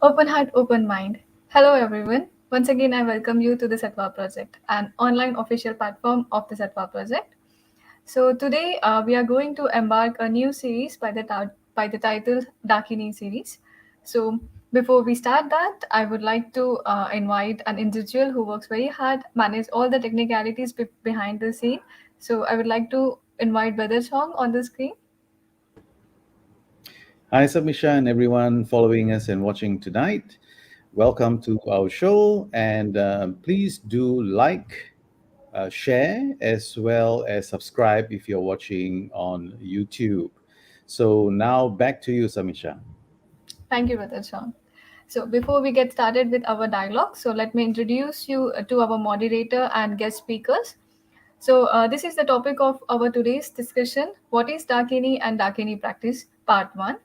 Open heart, open mind. Hello, everyone. Once again, I welcome you to the Satwa Project, an online official platform of the Satwa Project. So today, we are going to embark a new series by the title Dakini Series. So before we start that, I would like to invite an individual who works very hard, manage all the technicalities behind the scene. So I would like to invite Brother Chang on the screen. Hi, Samisha, and everyone following us and watching tonight. Welcome to our show, and please do like, share, as well as subscribe if you're watching on YouTube. So now back to you, Samisha. Thank you, Brother Chang. So before we get started with our dialogue, so let me introduce you to our moderator and guest speakers. So this is the topic of our today's discussion. What is Dakini and Dakini Practice, Part 1.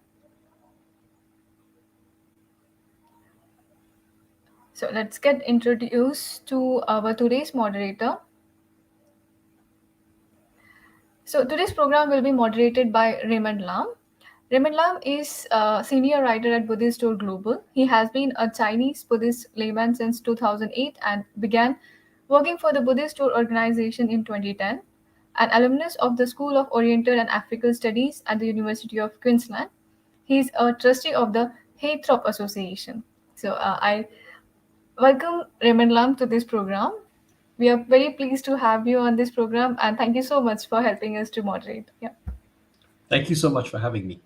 So let's get introduced to our today's moderator. So today's program will be moderated by Raymond Lam. Raymond Lam is a senior writer at Buddhist Tour Global. He has been a Chinese Buddhist layman since 2008 and began working for the Buddhist Tour organization in 2010. An alumnus of the School of Oriental and African Studies at the University of Queensland, he is a trustee of the Haythrop Association. So I welcome Raymond Lam to this program. We are very pleased to have you on this program, and thank you so much for helping us to moderate. Yeah. Thank you so much for having me.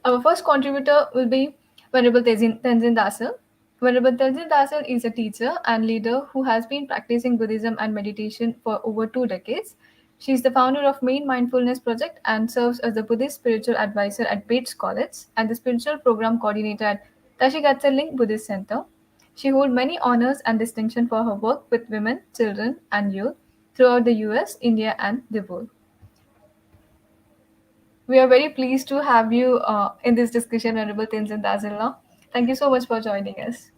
Our first contributor will be Venerable Tenzin Dasel. Venerable Tenzin Dasel is a teacher and leader who has been practicing Buddhism and meditation for over 2 decades. She is the founder of Main Mindfulness Project and serves as the Buddhist spiritual advisor at Bates College and the spiritual program coordinator at Tashigatsaling Buddhist Center. She holds many honors and distinction for her work with women, children, and youth throughout the US, India, and the world. We are very pleased to have you in this discussion, Venerable Tenzin Dasel. Thank you so much for joining us.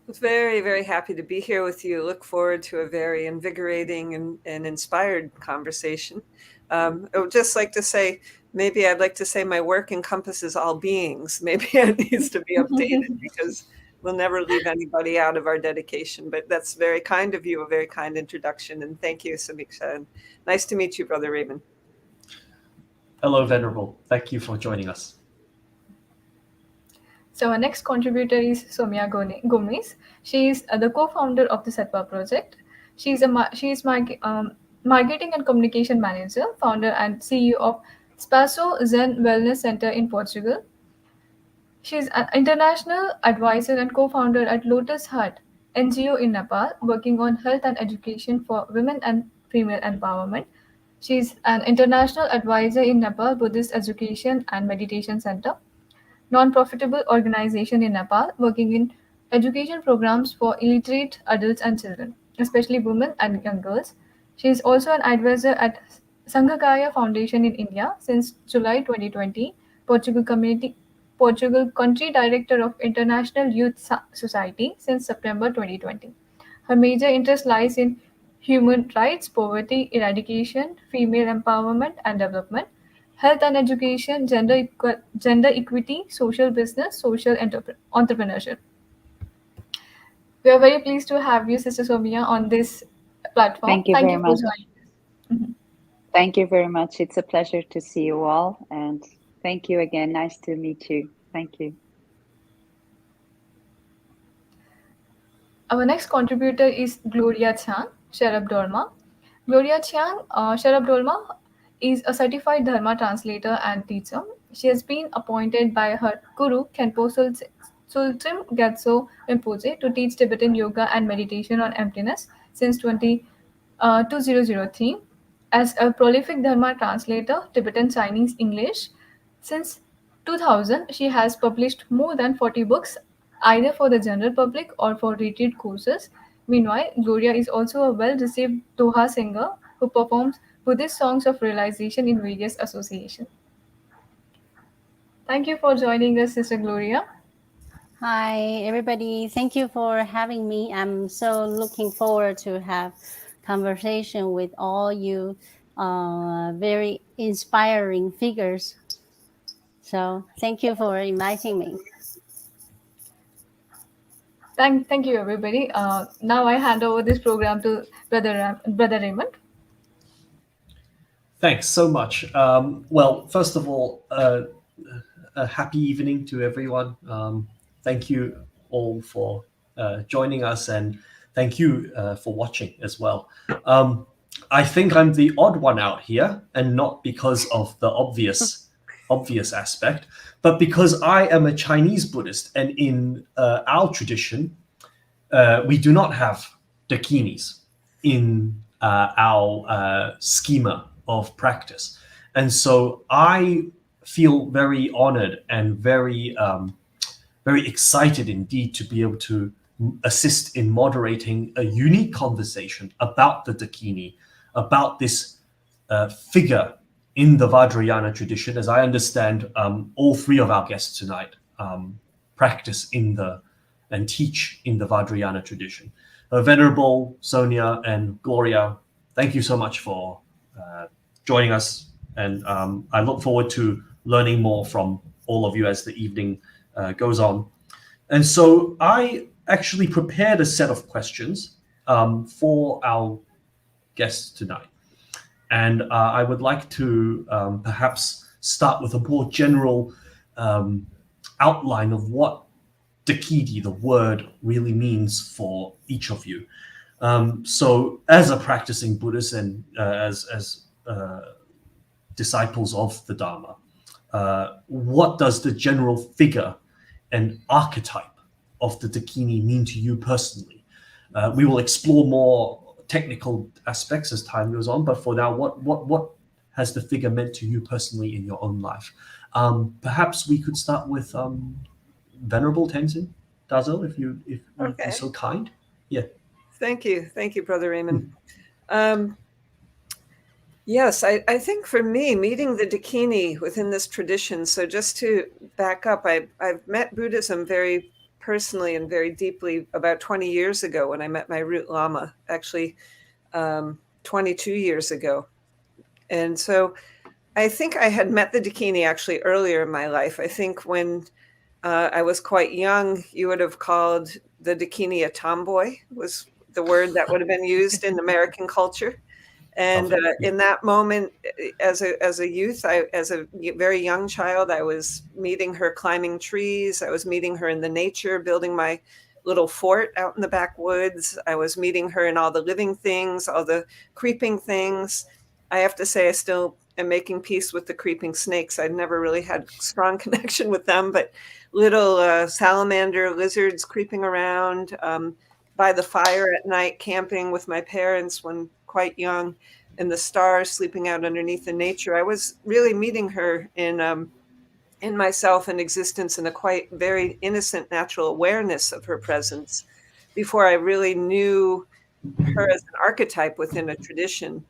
Very, very happy to be here with you. Look forward to a very invigorating and inspired conversation. I would just like to say, maybe I'd like to say my work encompasses all beings. Maybe it needs to be updated because we'll never leave anybody out of our dedication. But that's very kind of you, a very kind introduction. And thank you, Samiksha. And nice to meet you, Brother Raymond. Hello, Venerable. Thank you for joining us. So our next contributor is Sonia Gomes. She is the co-founder of the Satwa Project. She is marketing and communication manager, founder and CEO of Spaso Zen Wellness Center in Portugal. She is an international advisor and co-founder at Lotus Hut, NGO in Nepal, working on health and education for women and female empowerment. She is an international advisor in Nepal Buddhist Education and Meditation Center, non-profitable organization in Nepal working in education programs for illiterate adults and children, especially women and young girls. She is also an advisor at Sanghakaya Foundation in India since July 2020, Portugal country director of International Youth Society since September 2020. Her major interest lies in human rights, poverty eradication, female empowerment and development, health and education, gender equity, social business, social entrepreneurship. We are very pleased to have you, Sister Sonia, on this platform. Thank you Thank very you for much. joining us. Thank you very much. It's a pleasure to see you all. And thank you again. Nice to meet you. Thank you. Our next contributor is Gloria Chang, Sherab Dorma. Gloria Chang, Sherab Dorma, is a certified Dharma translator and teacher. She has been appointed by her guru, Khenpo Sultrim Gyatso Rinpoche, to teach Tibetan yoga and meditation on emptiness since 2003. As a prolific Dharma translator, Tibetan Chinese English, since 2000, she has published more than 40 books, either for the general public or for retreat courses. Meanwhile, Gloria is also a well received Doha singer who performs Buddhist songs of realization in various associations. Thank you for joining us, Sister Gloria. Hi, everybody. Thank you for having me. I'm so looking forward to have conversation with all you very inspiring figures. So thank you for inviting me. Thank you, everybody. Now I hand over this program to Brother Raymond. Thanks so much. Well, first of all, a happy evening to everyone. Thank you all for joining us, and thank you for watching as well. I think I'm the odd one out here, and not because of the obvious aspect, but because I am a Chinese Buddhist, and in our tradition, we do not have dakinis in our schema of practice. And so I feel very honored and very excited indeed to be able to assist in moderating a unique conversation about the Dakini, about this figure in the Vajrayana tradition. As I understand, all three of our guests tonight practice and teach in the Vajrayana tradition. Venerable Sonia and Gloria, thank you so much for joining us, and I look forward to learning more from all of you as the evening goes on. And so I actually prepared a set of questions for our guests tonight. And I would like to perhaps start with a more general outline of what Dakini, the word, really means for each of you. So as a practicing Buddhist and as disciples of the Dharma, what does the general figure and archetype of the Dakini mean to you personally? We will explore more technical aspects as time goes on, but for now, what has the figure meant to you personally in your own life? Perhaps we could start with Venerable Tenzin Dasel, if you'd be so kind. Yeah. Thank you, Brother Raymond. Yes, I think for me, meeting the Dakini within this tradition, so just to back up, I've met Buddhism very personally and very deeply about 20 years ago when I met my root Lama, actually 22 years ago. And so I think I had met the Dakini actually earlier in my life. I think when I was quite young, you would have called the Dakini a tomboy, was the word that would have been used in American culture. And in that moment, as a youth, as a very young child, I was meeting her climbing trees. I was meeting her in the nature, building my little fort out in the backwoods. I was meeting her in all the living things, all the creeping things. I have to say, I still am making peace with the creeping snakes. I'd never really had strong connection with them, but little salamander lizards creeping around by the fire at night, camping with my parents when quite young, and the stars, sleeping out underneath the nature. I was really meeting her in myself and existence, in a quite very innocent, natural awareness of her presence before I really knew her as an archetype within a tradition.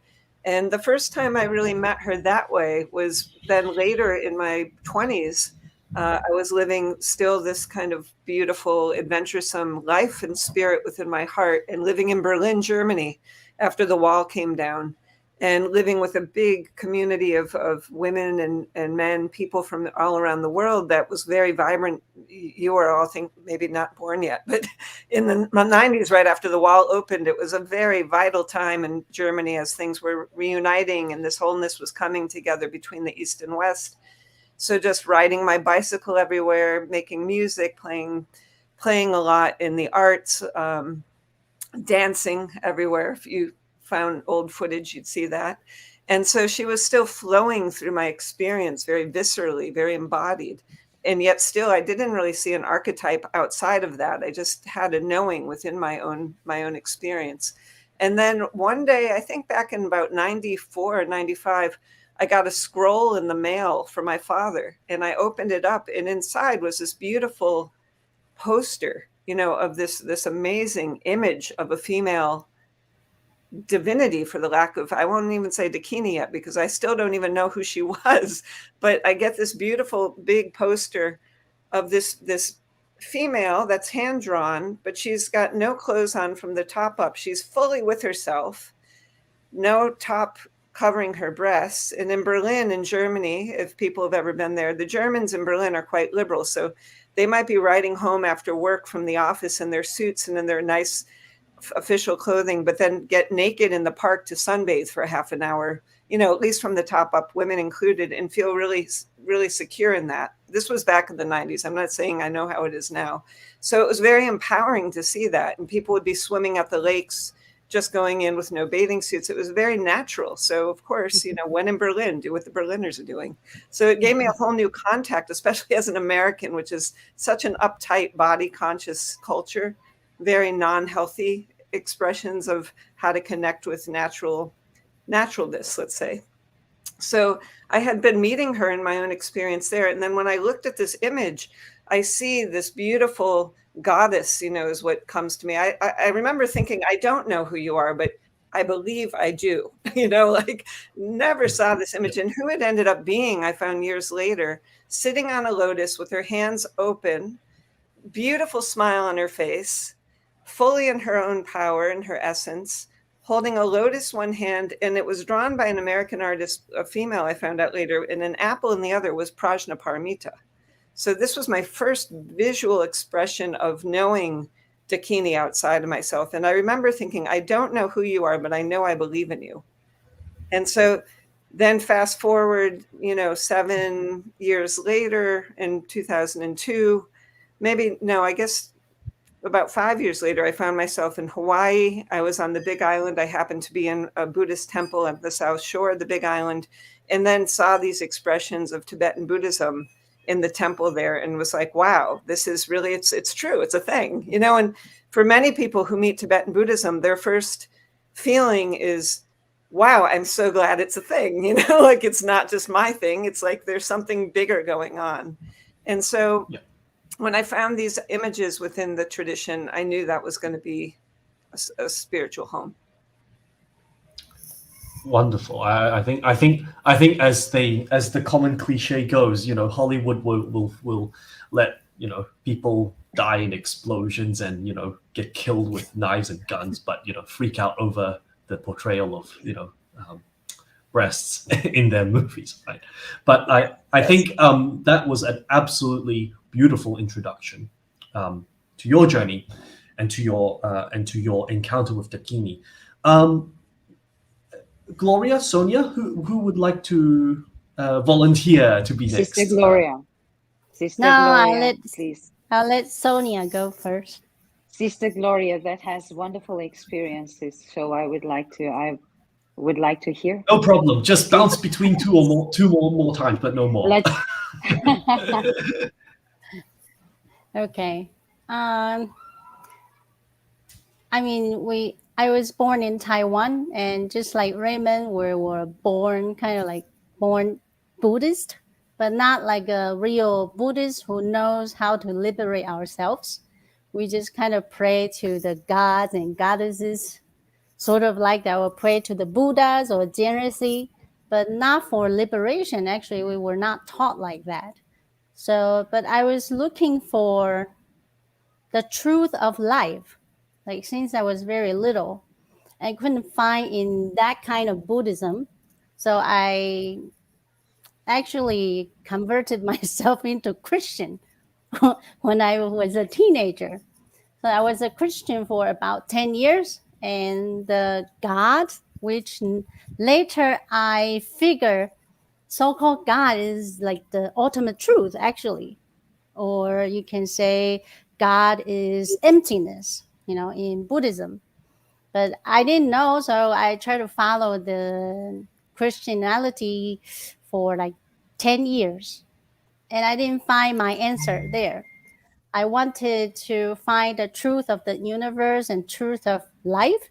And the first time I really met her that way was then later in my 20s. I was living still this kind of beautiful, adventuresome life and spirit within my heart, and living in Berlin, Germany, after the wall came down, and living with a big community of women and men, people from all around the world that was very vibrant. You were all, think, maybe not born yet, but in the 90s, right after the wall opened, it was a very vital time in Germany as things were reuniting and this wholeness was coming together between the East and West. So just riding my bicycle everywhere, making music, playing a lot in the arts, dancing everywhere. If you found old footage, you'd see that. And so she was still flowing through my experience very viscerally, very embodied. And yet still, I didn't really see an archetype outside of that. I just had a knowing within my own experience. And then one day, I think back in about 94 or 95, I got a scroll in the mail from my father, and I opened it up, and inside was this beautiful poster, of this amazing image of a female divinity, for the lack of, I won't even say Dakini yet, because I still don't even know who she was, but I get this beautiful big poster of this female that's hand drawn, but she's got no clothes on from the top up. She's fully with herself, no top covering her breasts. And in Berlin, in Germany, if people have ever been there, the Germans in Berlin are quite liberal. So they might be riding home after work from the office in their suits and in their nice official clothing, but then get naked in the park to sunbathe for half an hour, at least from the top up, women included, and feel really, really secure in that. This was back in the 90s. I'm not saying I know how it is now. So it was very empowering to see that. And people would be swimming at the lakes, just going in with no bathing suits. It was very natural. So of course, when in Berlin, do what the Berliners are doing. So it gave me a whole new contact, especially as an American, which is such an uptight, body conscious culture, very non-healthy expressions of how to connect with naturalness, let's say. So I had been meeting her in my own experience there. And then when I looked at this image, I see this beautiful goddess, is what comes to me. I remember thinking, I don't know who you are, but I believe I do, like never saw this image. And who it ended up being, I found years later, sitting on a lotus with her hands open, beautiful smile on her face, fully in her own power and her essence, holding a lotus one hand, and it was drawn by an American artist, a female I found out later, and an apple in the other was Prajnaparamita. So this was my first visual expression of knowing Dakini outside of myself. And I remember thinking, I don't know who you are, but I know I believe in you. And so then fast forward, 7 years later in 2002, I guess about 5 years later, I found myself in Hawaii. I was on the Big Island. I happened to be in a Buddhist temple at the South Shore of the Big Island, and then saw these expressions of Tibetan Buddhism in the temple there, and was like, wow, this is really, it's true. It's a thing, and for many people who meet Tibetan Buddhism, their first feeling is, wow, I'm so glad it's a thing, like it's not just my thing. It's like there's something bigger going on. And so when I found these images within the tradition, I knew that was going to be a spiritual home. Wonderful. I think as the common cliche goes, Hollywood will let people die in explosions and get killed with knives and guns, but freak out over the portrayal of breasts in their movies, right? But I think that was an absolutely beautiful introduction to your journey and to your encounter with Dakini. Gloria, Sonia, who would like to volunteer to be next? Sister Gloria. Please. I'll let Sonia go first. Sister Gloria, that has wonderful experiences, so I would like to hear. No problem. Just bounce between two more times, but no more. Okay. I was born in Taiwan, and just like Raymond, we were born Buddhist, but not like a real Buddhist who knows how to liberate ourselves. We just kind of pray to the gods and goddesses, sort of like that. We'll pray to the Buddhas or generously, but not for liberation. Actually, we were not taught like that. So, but I was looking for the truth of life. Like since I was very little, I couldn't find in that kind of Buddhism. So I actually converted myself into Christian when I was a teenager. So I was a Christian for about 10 years. And the God, which later I figure so-called God is like the ultimate truth, actually. Or you can say God is emptiness, in Buddhism. But I didn't know, so I tried to follow the Christianity for like 10 years. And I didn't find my answer there. I wanted to find the truth of the universe and truth of life.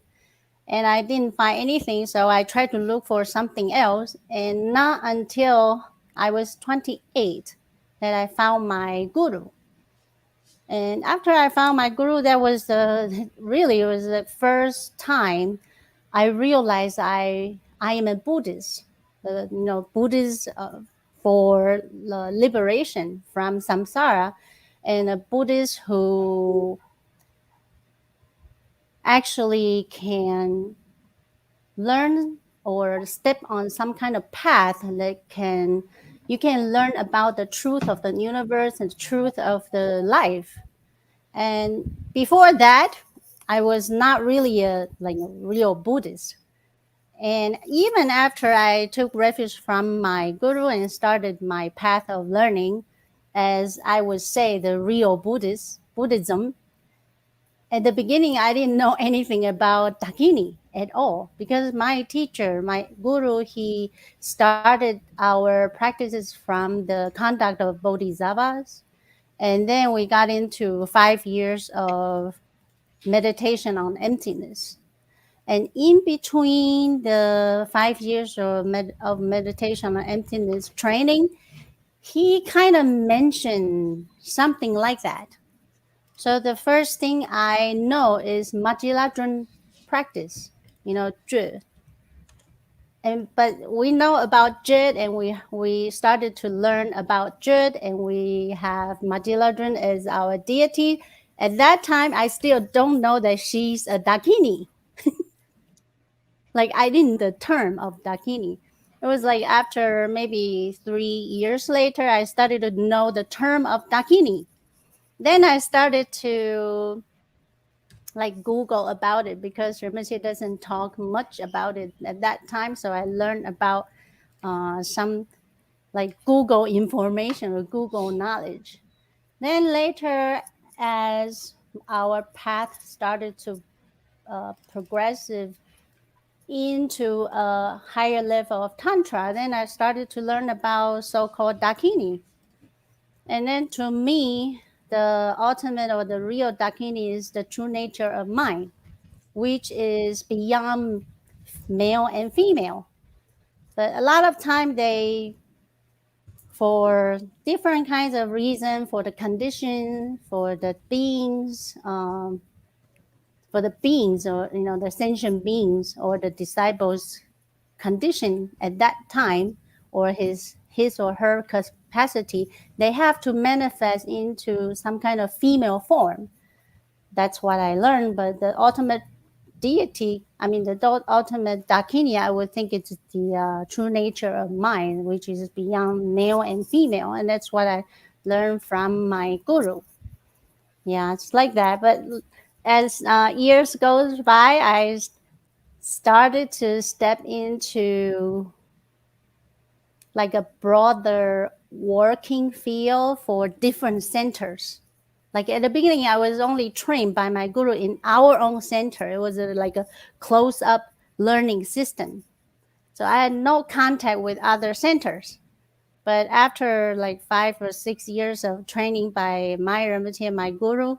And I didn't find anything, so I tried to look for something else. And not until I was 28 that I found my guru. And after I found my guru, that was it was the first time I realized I am a Buddhist. Buddhist for the liberation from samsara, and a Buddhist who actually can learn or step on some kind of path that you can learn about the truth of the universe and the truth of the life. And before that, I was not really a real Buddhist. And even after I took refuge from my guru and started my path of learning, as I would say, the real Buddhism, at the beginning, I didn't know anything about Dakini at all because my teacher, my guru, he started our practices from the conduct of bodhisattvas. And then we got into 5 years of meditation on emptiness. And in between the 5 years of meditation on emptiness training, he kind of mentioned something like that. So the first thing I know is multilateral practice, zhi. But we know about Jid, and we started to learn about Jid, and we have Madiladrin as our deity. At that time, I still don't know that she's a Dakini. Like I didn't the term of Dakini. It was like after maybe 3 years later, I started to know the term of Dakini. Then I started to like Google about it because Rinpoche doesn't talk much about it at that time. So I learned about some like Google information or Google knowledge. Then later, as our path started to progressive into a higher level of Tantra, then I started to learn about so-called Dakini. And then to me, the ultimate or the real Dakini is the true nature of mind, which is beyond male and female. But a lot of time for different kinds of reason, for the condition, for the beings or the sentient beings or the disciples condition at that time or his or her capacity, they have to manifest into some kind of female form. That's what I learned. But the ultimate deity, the ultimate Dakini, I would think it's the true nature of mind, which is beyond male and female. And that's what I learned from my guru. Yeah, it's like that. But as years goes by, I started to step into like a broader working field for different centers. Like at the beginning, I was only trained by my guru in our own center. It was like a close-up learning system. So I had no contact with other centers. But after like 5 or 6 years of training by my Rinpoche and my guru,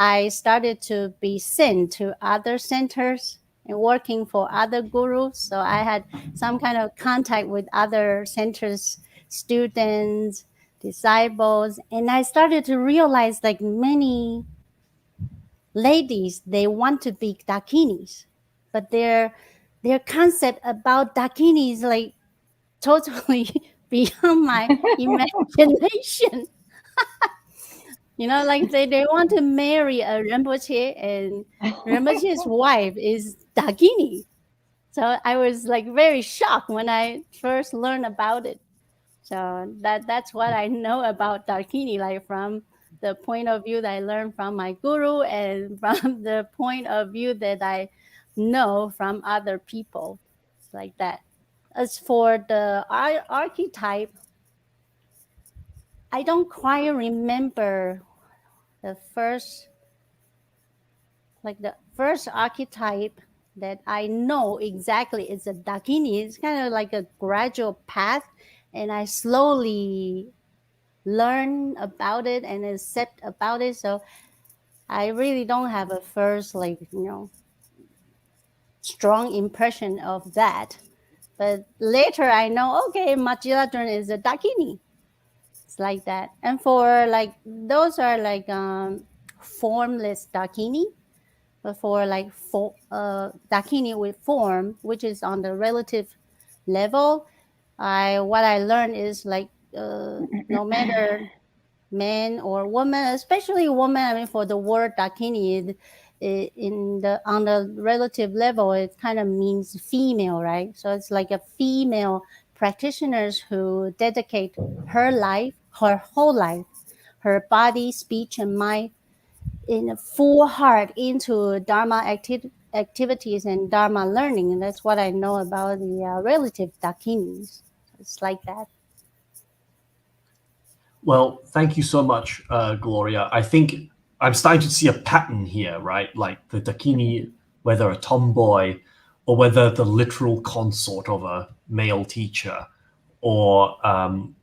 I started to be sent to other centers and working for other gurus. So I had some kind of contact with other centers, students, disciples, and I started to realize like many ladies, they want to be dakinis, but their concept about dakini is like totally beyond my imagination. Like they want to marry a Rinpoche, and Rinpoche's wife is Dakini. So I was like very shocked when I first learned about it. So that's what I know about Dakini, like from the point of view that I learned from my guru and from the point of view that I know from other people, like that. As for the archetype, I don't quite remember the first archetype that I know exactly is a Dakini. It's kind of like a gradual path, and I slowly learn about it and accept about it. So I really don't have a first strong impression of that. But later I know, okay, Machiladran is a Dakini. It's like that. And for like those are like formless Dakini. But for like Dakini with form, which is on the relative level, what I learned is like no matter man or woman, especially woman. For the word Dakini, on the relative level, it kind of means female, right? So it's like a female practitioners who dedicate her life, her whole life, her body, speech, and mind in a full heart into Dharma activities and Dharma learning. And that's what I know about the relative Dakinis. It's like that. Well, thank you so much, Gloria. I think I'm starting to see a pattern here, right? Like the Dakini, whether a tomboy or whether the literal consort of a male teacher, or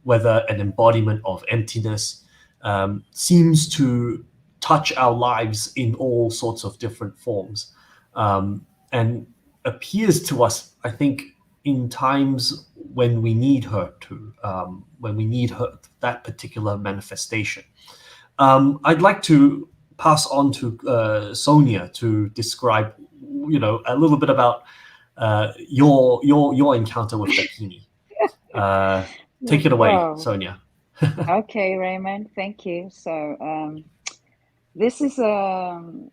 whether an embodiment of emptiness, seems to touch our lives in all sorts of different forms, and appears to us, I think, in times when we need her to, when we need her, that particular manifestation. I'd like to pass on to Sonia to describe, a little bit about your encounter with Dakini. Take it away, Wow. Sonia. Okay, Raymond, thank you. So this is an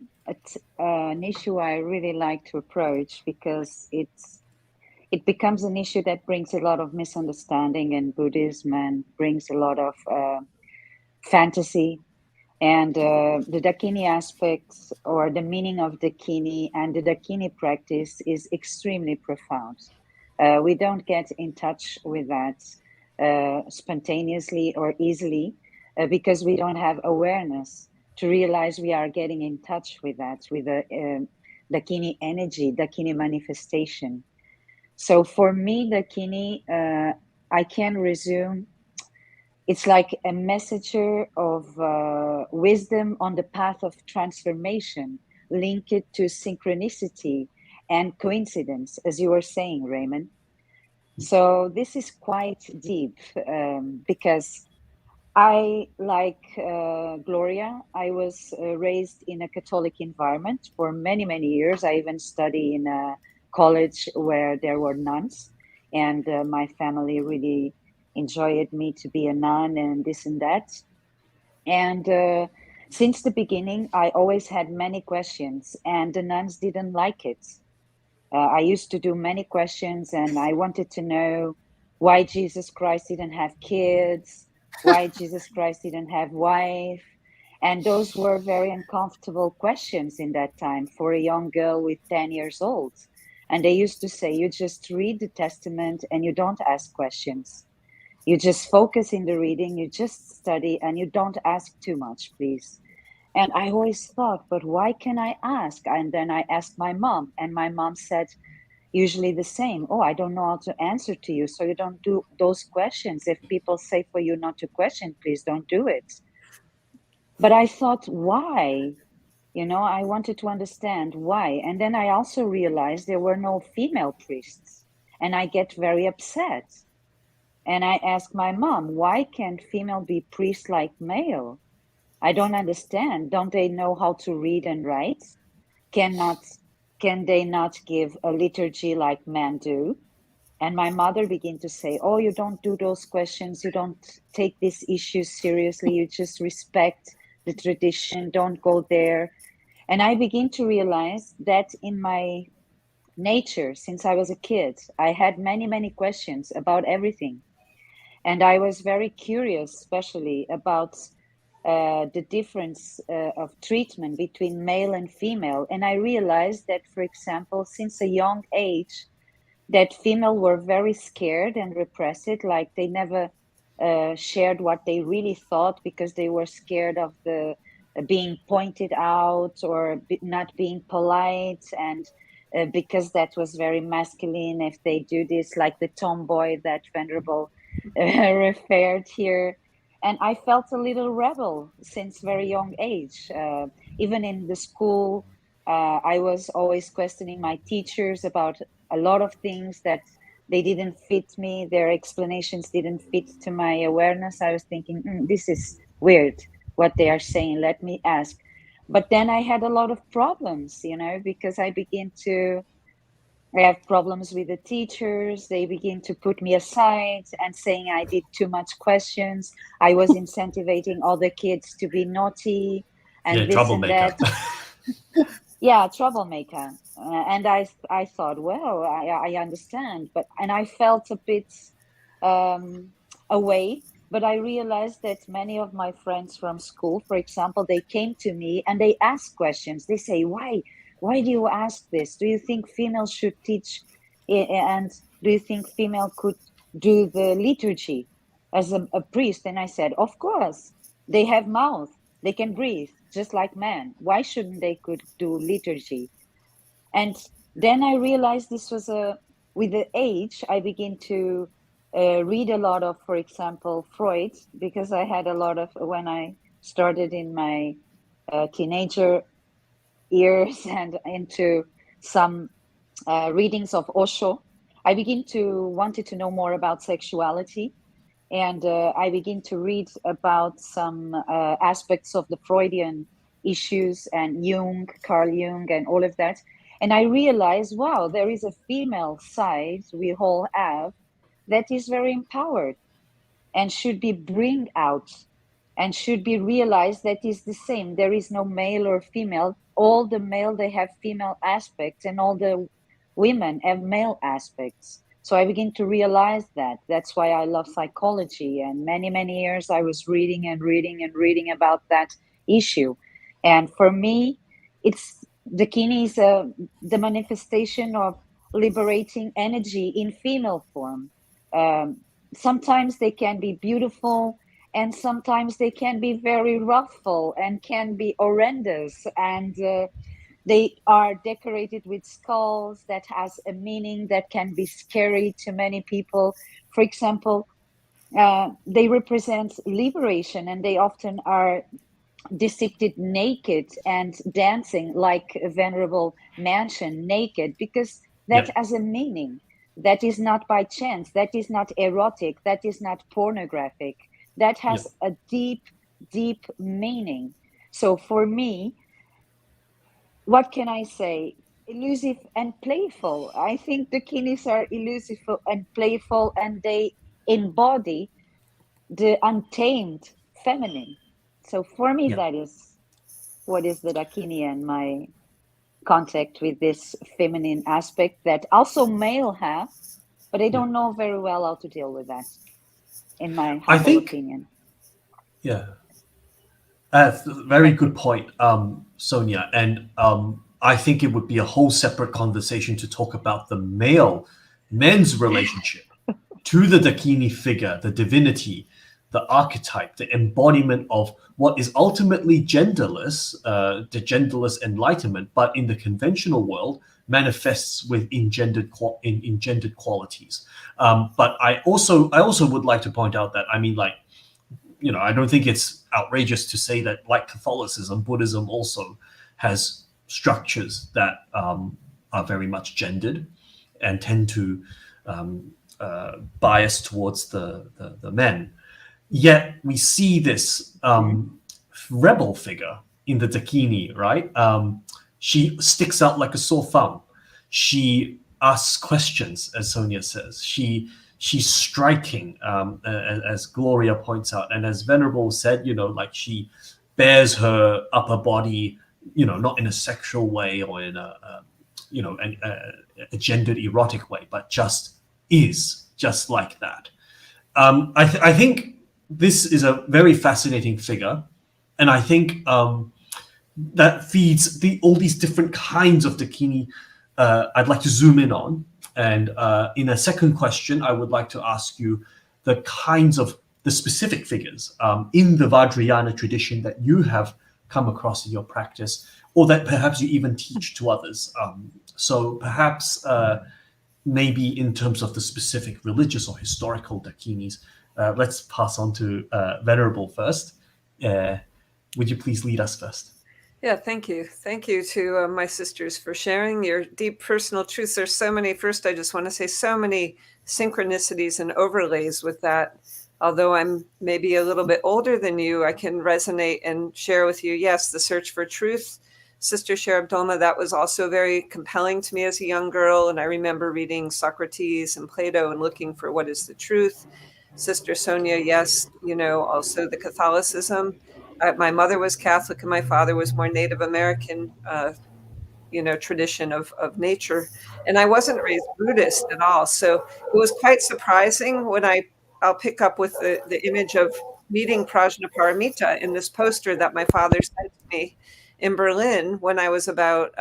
issue I really like to approach because it becomes an issue that brings a lot of misunderstanding in Buddhism and brings a lot of fantasy. And the Dakini aspects or the meaning of Dakini and the Dakini practice is extremely profound. We don't get in touch with that spontaneously or easily because we don't have awareness to realize we are getting in touch with that, with the Dakini energy, Dakini manifestation. So for me, Dakini, I can resume. It's like a messenger of wisdom on the path of transformation, link it to synchronicity and coincidence, as you were saying, Raymond. So this is quite deep because I, like Gloria, I was raised in a Catholic environment for many, many years. I even studied in a college where there were nuns, and my family really enjoyed me to be a nun and this and that. And since the beginning, I always had many questions, and the nuns didn't like it. I used to do many questions, and I wanted to know why Jesus Christ didn't have kids, why Jesus Christ didn't have wife. And those were very uncomfortable questions in that time for a young girl with 10 years old. And they used to say, you just read the Testament and you don't ask questions. You just focus in the reading, you just study, and you don't ask too much, please. And I always thought, but why can I ask? And then I asked my mom, and my mom said usually the same. Oh, I don't know how to answer to you, so you don't do those questions. If people say for you not to question, please don't do it. But I thought, why? I wanted to understand why. And then I also realized there were no female priests, and I get very upset. And I asked my mom, why can't female be priest like male? I don't understand. Don't they know how to read and write? Can they not give a liturgy like men do? And my mother began to say, oh, you don't do those questions. You don't take these issues seriously. You just respect the tradition. Don't go there. And I begin to realize that in my nature, since I was a kid, I had many, many questions about everything. And I was very curious, especially about the difference of treatment between male and female. And I realized that, for example, since a young age, that female were very scared and repressed, like they never shared what they really thought because they were scared of the being pointed out or not being polite, and because that was very masculine if they do this, like the tomboy that Venerable referred here. And I felt a little rebel since very young age. Even in the school, I was always questioning my teachers about a lot of things that they didn't fit me. Their explanations didn't fit to my awareness. I was thinking, this is weird what they are saying. Let me ask. But then I had a lot of problems, because I began to have problems with the teachers. They begin to put me aside and saying I did too much questions. I was incentivizing all the kids to be naughty and this and Troublemaker. that. yeah, troublemaker. And I thought, well, I understand, and I felt a bit um, away. But I realized that many of my friends from school, for example, they came to me and they asked questions. They say, why do you ask this? Do you think females should teach, and do you think female could do the liturgy as a priest? And I said, of course, they have mouth, they can breathe just like men. Why shouldn't they could do liturgy? And then I realized this was with the age, I begin to read a lot of, for example, Freud, because I had a lot of, when I started in my teenager years and into some readings of Osho, I begin to wanted to know more about sexuality. And I begin to read about some aspects of the Freudian issues and Jung, Carl Jung, and all of that. And I realized, wow, there is a female side we all have that is very empowered and should be bring out and should be realized that is the same. There is no male or female. All the male, they have female aspects, and all the women have male aspects. So I begin to realize that. That's why I love psychology. And many, many years I was reading and reading and reading about that issue. And for me, it's Dakini is the manifestation of liberating energy in female form. Um, Sometimes they can be beautiful, and sometimes they can be very roughful and can be horrendous, and they are decorated with skulls that has a meaning that can be scary to many people. For example, they represent liberation, and they often are depicted naked and dancing like a venerable mansion naked, because that has a meaning. That is not by chance, that is not erotic, that is not pornographic, that has a deep meaning. So for me, what can I say? Elusive and playful. I think the Kinis are elusive and playful, and they embody the untamed feminine. So for me, that is what is the Dakini and my contact with this feminine aspect that also male have, but I don't know very well how to deal with that, in my I humble think, opinion. yeah, that's a very good point, Sonia. And I think it would be a whole separate conversation to talk about the men's relationship to the Dakini figure, the divinity, the archetype, the embodiment of what is ultimately genderless, the genderless enlightenment, but in the conventional world manifests with engendered qualities. But I also would like to point out that, I mean, like, you know, I don't think it's outrageous to say that, like Catholicism, Buddhism also has structures that are very much gendered and tend to bias towards the men. Yet we see this rebel figure in the Dakini, right? She sticks out like a sore thumb. She asks questions, as Sonia says. She's striking, as Gloria points out, and as Venerable said, you know, like, she bears her upper body, you know, not in a sexual way or in a gendered erotic way, but just is just like that. I think this is a very fascinating figure, and I think that feeds all these different kinds of Dakini. I'd like to zoom in on, and in a second question, I would like to ask you the kinds of the specific figures in the Vajrayana tradition that you have come across in your practice, or that perhaps you even teach to others. So perhaps maybe in terms of the specific religious or historical Dakinis, let's pass on to Venerable first. Would you please lead us first? Yeah, thank you. Thank you to my sisters for sharing your deep personal truths. There's so many, first, I just want to say so many synchronicities and overlays with that. Although I'm maybe a little bit older than you, I can resonate and share with you, yes, the search for truth. Sister Sherab Doma, that was also very compelling to me as a young girl. And I remember reading Socrates and Plato and looking for what is the truth. Sister Sonia, yes, you know, also the Catholicism. My mother was Catholic and my father was more Native American tradition of nature. And I wasn't raised Buddhist at all. So it was quite surprising when I'll pick up with the image of meeting Prajnaparamita in this poster that my father sent to me in Berlin when I was about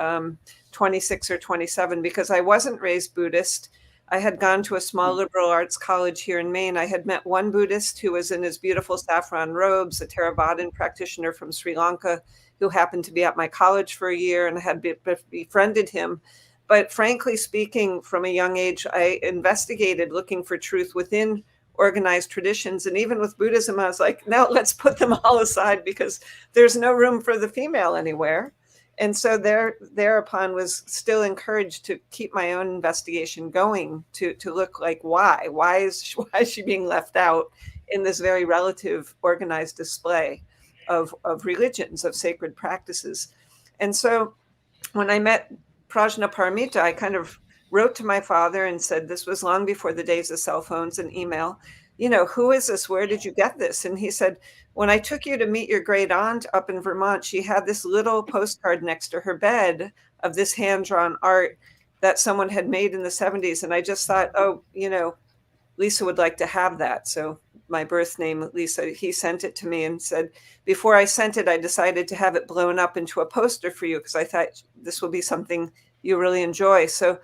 26 or 27, because I wasn't raised Buddhist. I had gone to a small liberal arts college here in Maine. I had met one Buddhist who was in his beautiful saffron robes, a Theravadan practitioner from Sri Lanka, who happened to be at my college for a year, and I had befriended him. But frankly speaking, from a young age, I investigated looking for truth within organized traditions. And even with Buddhism, I was like, no, let's put them all aside because there's no room for the female anywhere. And so thereupon was still encouraged to keep my own investigation going to look like why is she being left out in this very relative organized display of religions, of sacred practices. And so when I met Prajnaparamita, I kind of wrote to my father and said, this was long before the days of cell phones and email, who is this? Where did you get this? And he said, when I took you to meet your great aunt up in Vermont, she had this little postcard next to her bed of this hand-drawn art that someone had made in the 70s. And I just thought, Lisa would like to have that. So my birth name, Lisa, he sent it to me and said, before I sent it, I decided to have it blown up into a poster for you because I thought this will be something you really enjoy. So,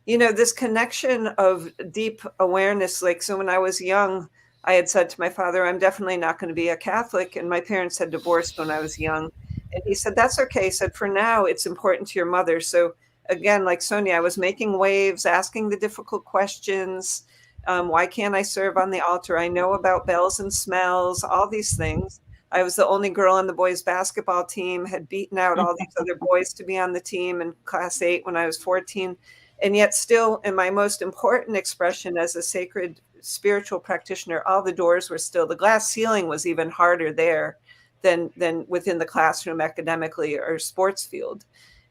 this connection of deep awareness, so when I was young, I had said to my father, I'm definitely not going to be a Catholic. And my parents had divorced when I was young. And he said, that's okay. He said, for now, it's important to your mother. So again, like Sonia, I was making waves, asking the difficult questions. Why can't I serve on the altar? I know about bells and smells, all these things. I was the only girl on the boys' basketball team, had beaten out all these other boys to be on the team in class 8 when I was 14. And yet still, in my most important expression as a sacred spiritual practitioner, all the doors were still, the glass ceiling was even harder there than within the classroom academically or sports field.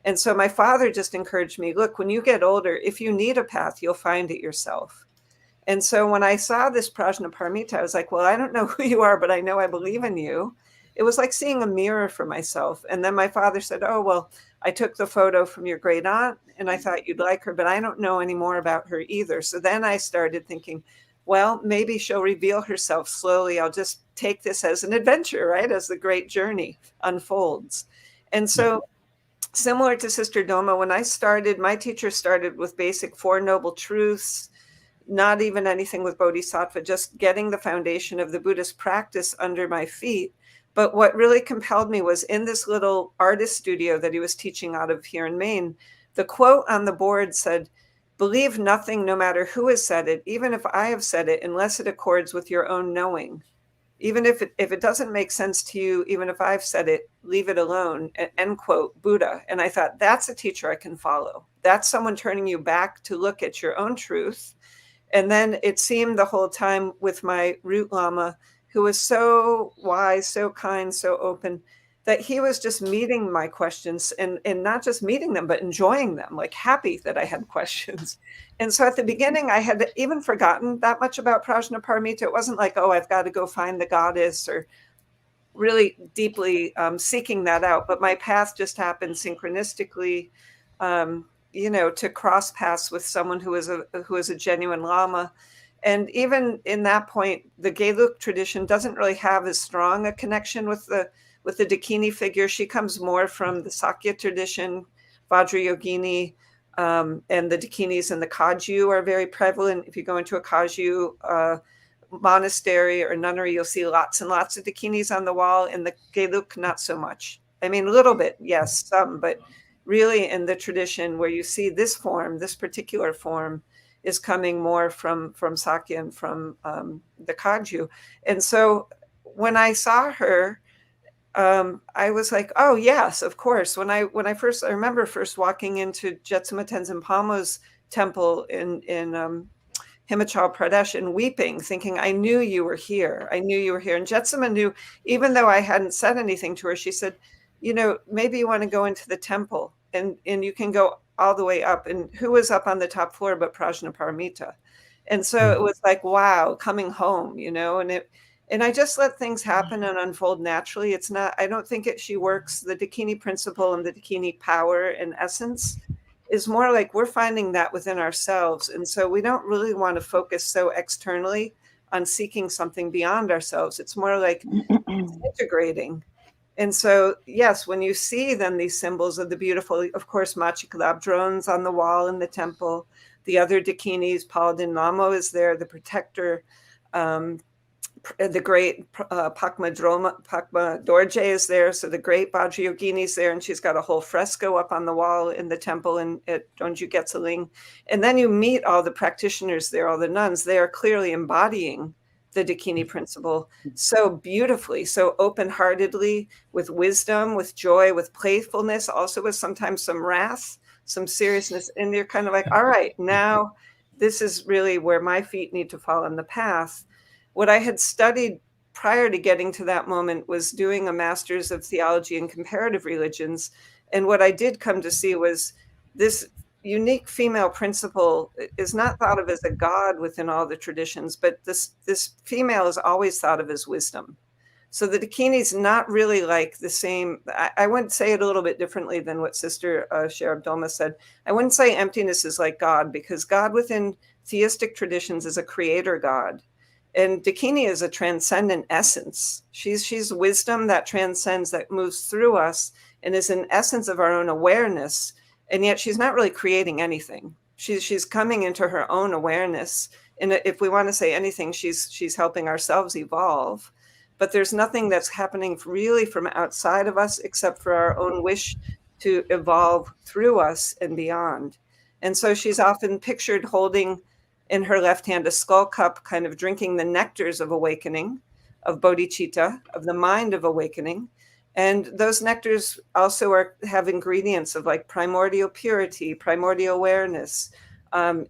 And so my father just encouraged me, look, when you get older, if you need a path, you'll find it yourself. And so when I saw this Prajnaparamita, I was like, well, I don't know who you are, but I know I believe in you. It was like seeing a mirror for myself. And then my father said, oh, well, I took the photo from your great aunt and I thought you'd like her, but I don't know any more about her either. So then I started thinking, well, maybe she'll reveal herself slowly. I'll just take this as an adventure, right? As the great journey unfolds. And so similar to Sister Doma, when I started, my teacher started with basic 4 noble truths, not even anything with Bodhisattva, just getting the foundation of the Buddhist practice under my feet. But what really compelled me was in this little artist studio that he was teaching out of here in Maine, the quote on the board said, believe nothing no matter who has said it, even if I have said it, unless it accords with your own knowing. Even if it doesn't make sense to you, even if I've said it, leave it alone, end quote, Buddha. And I thought, that's a teacher I can follow. That's someone turning you back to look at your own truth. And then it seemed the whole time with my root Lama, who was so wise, so kind, so open, that he was just meeting my questions and not just meeting them, but enjoying them, like happy that I had questions. And so at the beginning, I had even forgotten that much about Prajnaparamita. It wasn't like, oh, I've got to go find the goddess or really deeply seeking that out. But my path just happened synchronistically, to cross paths with someone who is a genuine Lama. And even in that point, the Geluk tradition doesn't really have as strong a connection with the Dakini figure. She comes more from the Sakya tradition, Vajrayogini, and the Dakinis and the Kaju are very prevalent. If you go into a Kaju monastery or nunnery, you'll see lots and lots of Dakinis on the wall. In the Geluk, not so much. I mean, a little bit, yes, some, but really in the tradition where you see this form, this particular form, is coming more from Sakya and from the Kaju. And so when I saw her, I was like, oh yes, of course. When I remember first walking into Jetsuma Tenzin Palmo's temple in Himachal Pradesh and weeping, thinking, I knew you were here. I knew you were here. And Jetsuma knew, even though I hadn't said anything to her, she said, maybe you want to go into the temple and you can go all the way up. And who was up on the top floor but Prajnaparamita? And so it was like, wow, coming home, and And I just let things happen and unfold naturally. It's not, I don't think she works. The Dakini principle and the Dakini power and essence is more like we're finding that within ourselves. And so we don't really want to focus so externally on seeking something beyond ourselves. It's more like it's integrating. And so, yes, when you see then these symbols of the beautiful, of course, Machiklab drones on the wall in the temple, the other Dakinis, Paladin Lamo is there, the protector, the great Pakma Dorje is there. So the great Vajrayogini is there, and she's got a whole fresco up on the wall in the temple at Donju Getzeling. And then you meet all the practitioners there, all the nuns. They are clearly embodying the Dakini principle so beautifully, so open-heartedly, with wisdom, with joy, with playfulness, also with sometimes some wrath, some seriousness. And you're kind of like, all right, now this is really where my feet need to fall on the path. What I had studied prior to getting to that moment was doing a master's of theology and comparative religions. And what I did come to see was this unique female principle is not thought of as a god within all the traditions, but this female is always thought of as wisdom. So the Dakini is not really like the same. I wouldn't say it a little bit differently than what Sister Sher Abdulma said. I wouldn't say emptiness is like God, because God within theistic traditions is a creator God. And Dakini is a transcendent essence. She's wisdom that transcends, that moves through us, and is an essence of our own awareness. And yet she's not really creating anything. She's coming into her own awareness. And if we want to say anything, she's helping ourselves evolve. But there's nothing that's happening really from outside of us except for our own wish to evolve through us and beyond. And so she's often pictured holding in her left hand a skull cup, kind of drinking the nectars of awakening, of bodhicitta, of the mind of awakening. And those nectars also have ingredients of like primordial purity, primordial awareness,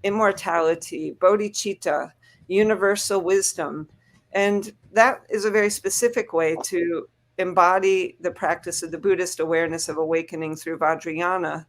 immortality, bodhicitta, universal wisdom. And that is a very specific way to embody the practice of the Buddhist awareness of awakening through Vajrayana.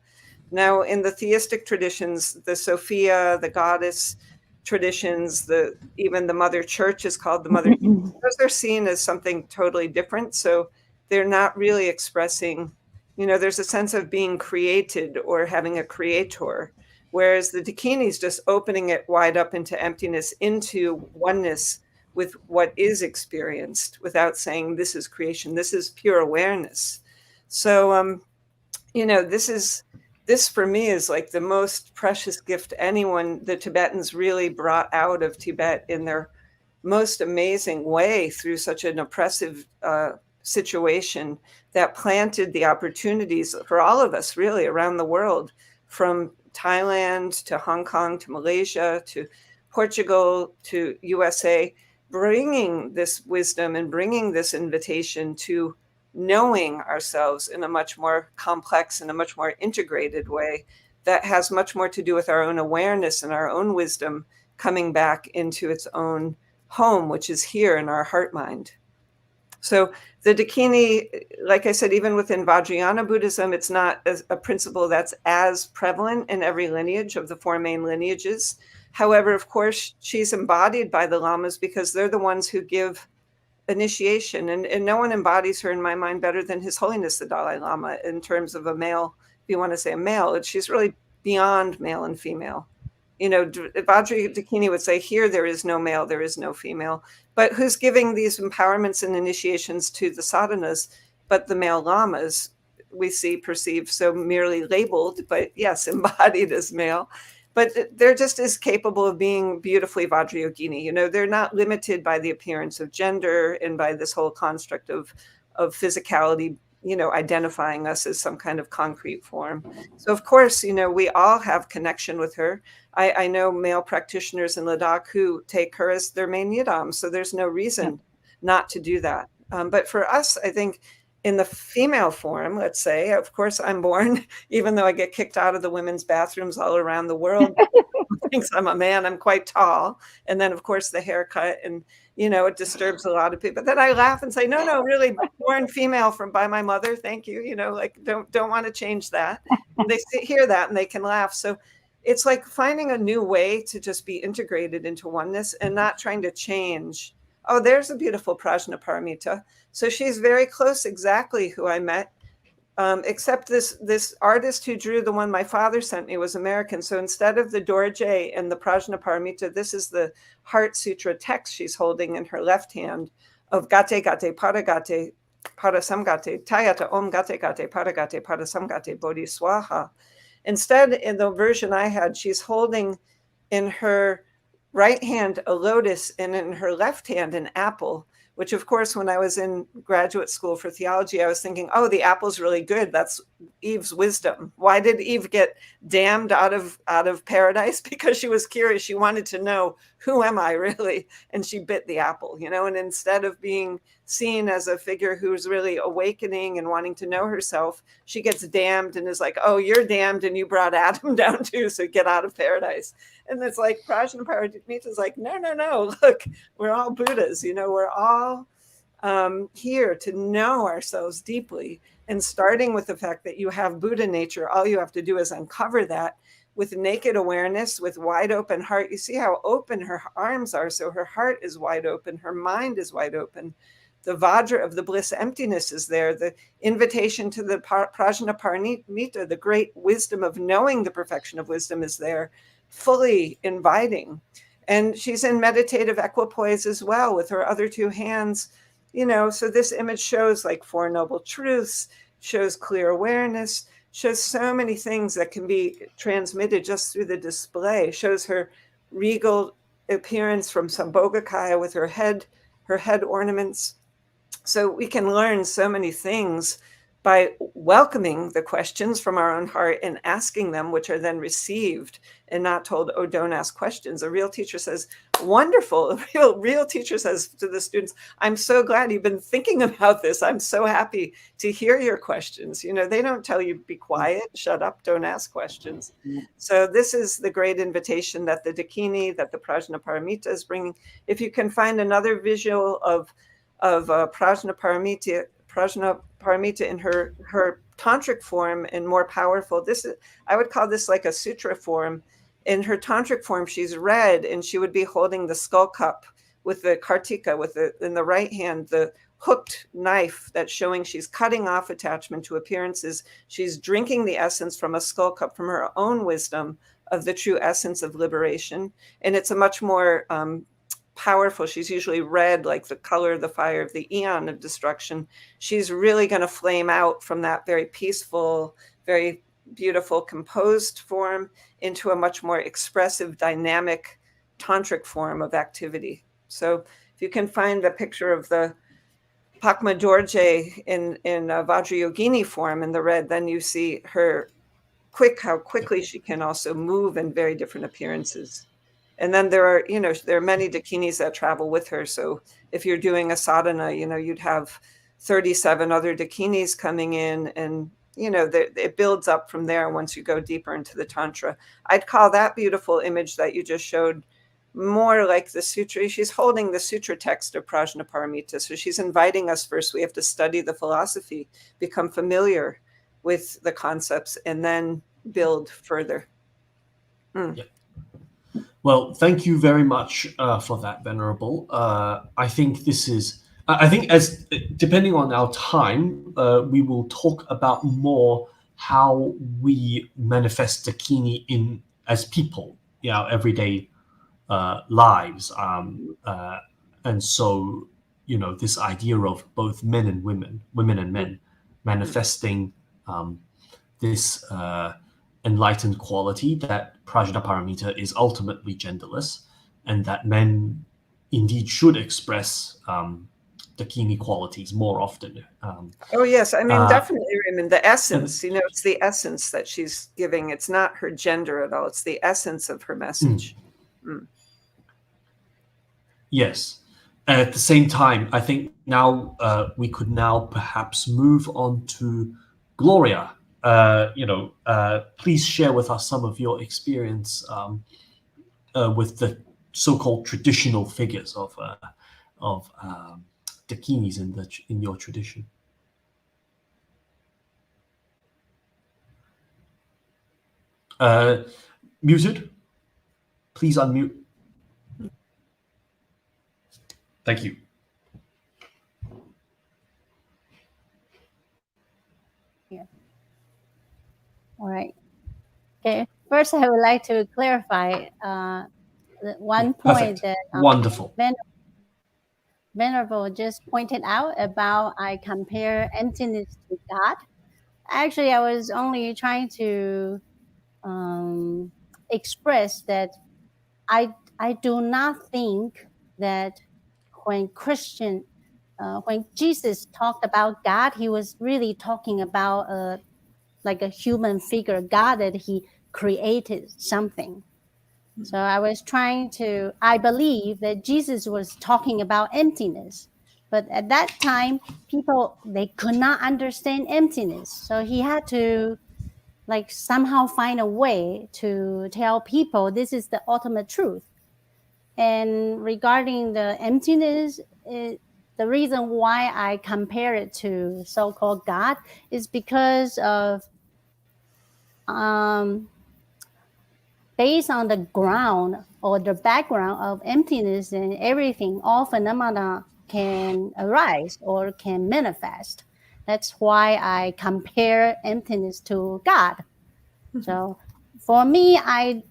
Now, in the theistic traditions, the Sophia, the goddess traditions, even the Mother Church is called the Mother. Those are seen as something totally different. So they're not really expressing, there's a sense of being created or having a creator, whereas the Dakini is just opening it wide up into emptiness, into oneness with what is experienced, without saying this is creation, this is pure awareness. So, this for me is like the most precious gift the Tibetans really brought out of Tibet in their most amazing way through such an oppressive situation that planted the opportunities for all of us really around the world, from Thailand to Hong Kong to Malaysia to Portugal to USA, bringing this wisdom and bringing this invitation to knowing ourselves in a much more complex and a much more integrated way that has much more to do with our own awareness and our own wisdom coming back into its own home, which is here in our heart mind. So the Dakini, like I said, even within Vajrayana Buddhism, it's not a principle that's as prevalent in every lineage of the four main lineages. However, of course, she's embodied by the lamas because they're the ones who give initiation, and no one embodies her in my mind better than His Holiness the Dalai Lama in terms of a male. If you want to say a male, she's really beyond male and female. Vajra Dakini would say, here there is no male, there is no female, but who's giving these empowerments and initiations to the sadhanas? But the male lamas we perceive so merely labeled, but yes, embodied as male. But they're just as capable of being beautifully Vajrayogini. They're not limited by the appearance of gender and by this whole construct of physicality, identifying us as some kind of concrete form. So, of course, we all have connection with her. I know male practitioners in Ladakh who take her as their main yidam. So there's no reason not to do that. But for us, I think in the female form, let's say, of course, I'm born, even though I get kicked out of the women's bathrooms all around the world, thinks I'm a man, I'm quite tall. And then, of course, the haircut, and, it disturbs a lot of people. But then I laugh and say, no, really, born female by my mother. Thank you. Don't want to change that. And they hear that and they can laugh. So it's like finding a new way to just be integrated into oneness and not trying to change oh, there's a beautiful Prajnaparamita. So she's very close, exactly who I met. Except this artist who drew the one my father sent me was American. So instead of the Dorje and the Prajnaparamita, this is the Heart Sutra text she's holding in her left hand of Gate Gate Paragate Parasamgate Tayata Om Gate Gate Paragate Parasamgate Bodhi Swaha. Instead, in the version I had, she's holding in her right hand a lotus and in her left hand an apple, which of course, when I was in graduate school for theology, I was thinking, oh, the apple's really good. That's Eve's wisdom. Why did Eve get damned out of paradise? Because she was curious. She wanted to know, who am I really? And she bit the apple, and instead of being seen as a figure who's really awakening and wanting to know herself, she gets damned and is like, oh, you're damned and you brought Adam down too, so get out of paradise. And it's like Prajnaparamita is like, no, look, we're all Buddhas, we're all here to know ourselves deeply. And starting with the fact that you have Buddha nature, all you have to do is uncover that with naked awareness, with wide open heart. You see how open her arms are. So her heart is wide open, her mind is wide open. The Vajra of the bliss emptiness is there. The invitation to the Prajnaparamita, the great wisdom of knowing the perfection of wisdom, is there, fully inviting. And she's in meditative equipoise as well with her other two hands. So this image shows like Four Noble Truths, shows clear awareness, shows so many things that can be transmitted just through the display, shows her regal appearance from Sambhogakaya with her head ornaments. So we can learn so many things by welcoming the questions from our own heart and asking them, which are then received and not told, oh, don't ask questions. A real teacher says, wonderful. A real teacher says to the students, I'm so glad you've been thinking about this. I'm so happy to hear your questions. They don't tell you, be quiet, shut up, don't ask questions. So this is the great invitation that the Dakini, that the Prajnaparamita is bringing. If you can find another visual of Prajnaparamita in her tantric form and more powerful. I would call this like a sutra form. In her tantric form, she's red and she would be holding the skull cup with the kartika, in the right hand, the hooked knife that's showing she's cutting off attachment to appearances. She's drinking the essence from a skull cup, from her own wisdom of the true essence of liberation. And it's a much more powerful. She's usually red, like the color of the fire of the eon of destruction. She's really going to flame out from that very peaceful, very beautiful, composed form into a much more expressive, dynamic, tantric form of activity. So if you can find a picture of the Pakma Dorje in Vajrayogini form in the red, then you see her how quickly she can also move in very different appearances. And then there are many Dakinis that travel with her. So if you're doing a sadhana, you'd have 37 other Dakinis coming in, and, it builds up from there once you go deeper into the Tantra. I'd call that beautiful image that you just showed more like the sutra. She's holding the sutra text of Prajnaparamita. So she's inviting us first. We have to study the philosophy, become familiar with the concepts, and then build further. Yeah. Well, thank you very much for that, Venerable. I think as depending on our time, we will talk about more how we manifest Dakini as people, everyday lives. And so, this idea of both men and women and men, manifesting this enlightened quality, that Prajnaparamita is ultimately genderless, and that men indeed should express Dakini qualities more often. Oh, yes. I mean, definitely, Raymond, the essence, it's the essence that she's giving. It's not her gender at all. It's the essence of her message. Yes. At the same time, I think now we could now perhaps move on to Gloria. Please share with us some of your experience with the so-called traditional figures of Dakinis in your tradition. Muted. Please unmute. Thank you. Yeah. All right. Okay. First, I would like to clarify one point Perfect. that Wonderful. Venerable just pointed out about I compare emptiness to God. Actually, I was only trying to express that I do not think that when when Jesus talked about God, he was really talking about like a human figure, God, that he created something. So I believe that Jesus was talking about emptiness. But at that time, people, they could not understand emptiness. So he had to like somehow find a way to tell people this is the ultimate truth. And regarding the emptiness, the reason why I compare it to so-called God is because of based on the ground or the background of emptiness and everything, all phenomena can arise or can manifest. That's why I compare emptiness to God. So for me, I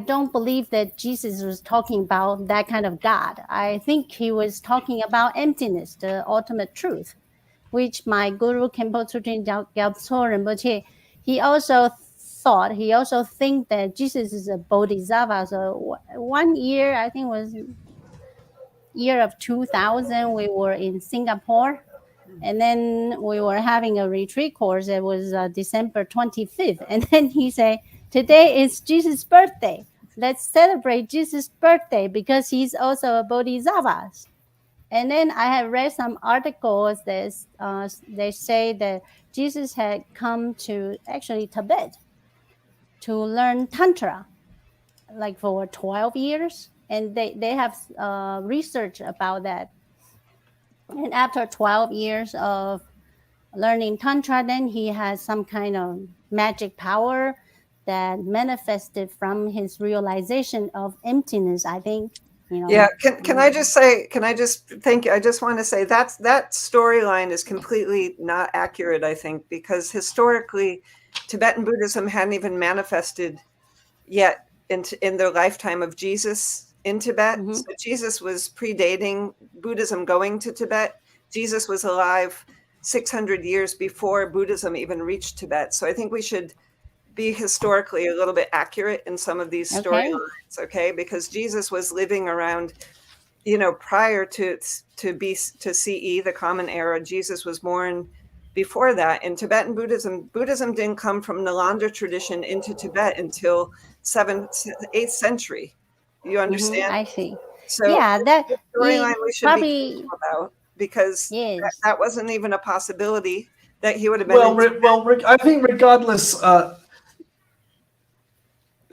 don't believe that Jesus was talking about that kind of God. I think he was talking about emptiness, the ultimate truth, which my guru Khenpo Tsutin Gyaltso Rinpoche, he also think that Jesus is a bodhisattva. So one year, I think it was year of 2000, we were in Singapore. And then we were having a retreat course. It was December 25th. And then he said, today is Jesus' birthday. Let's celebrate Jesus' birthday because he's also a bodhisattva. And then I have read some articles that they say that Jesus had come to actually Tibet to learn Tantra, like for 12 years. And they have research about that. And after 12 years of learning Tantra, then he has some kind of magic power that manifested from his realization of emptiness, I think. Yeah, can I just thank you. I just want to say that storyline is completely not accurate, I think, because historically Tibetan Buddhism hadn't even manifested yet in the lifetime of Jesus in Tibet. Mhm. So Jesus was predating Buddhism going to Tibet. Jesus was alive 600 years before Buddhism even reached Tibet. So I think we should be historically a little bit accurate in some of these storylines, okay? Because Jesus was living around, prior to CE, the Common Era. Jesus was born before that. In Tibetan Buddhism didn't come from Nalanda tradition into Tibet until 8th century. You understand? I see. So Yeah, that the storyline we should be probably careful about, because yes. that wasn't even a possibility that he would have been. I think regardless,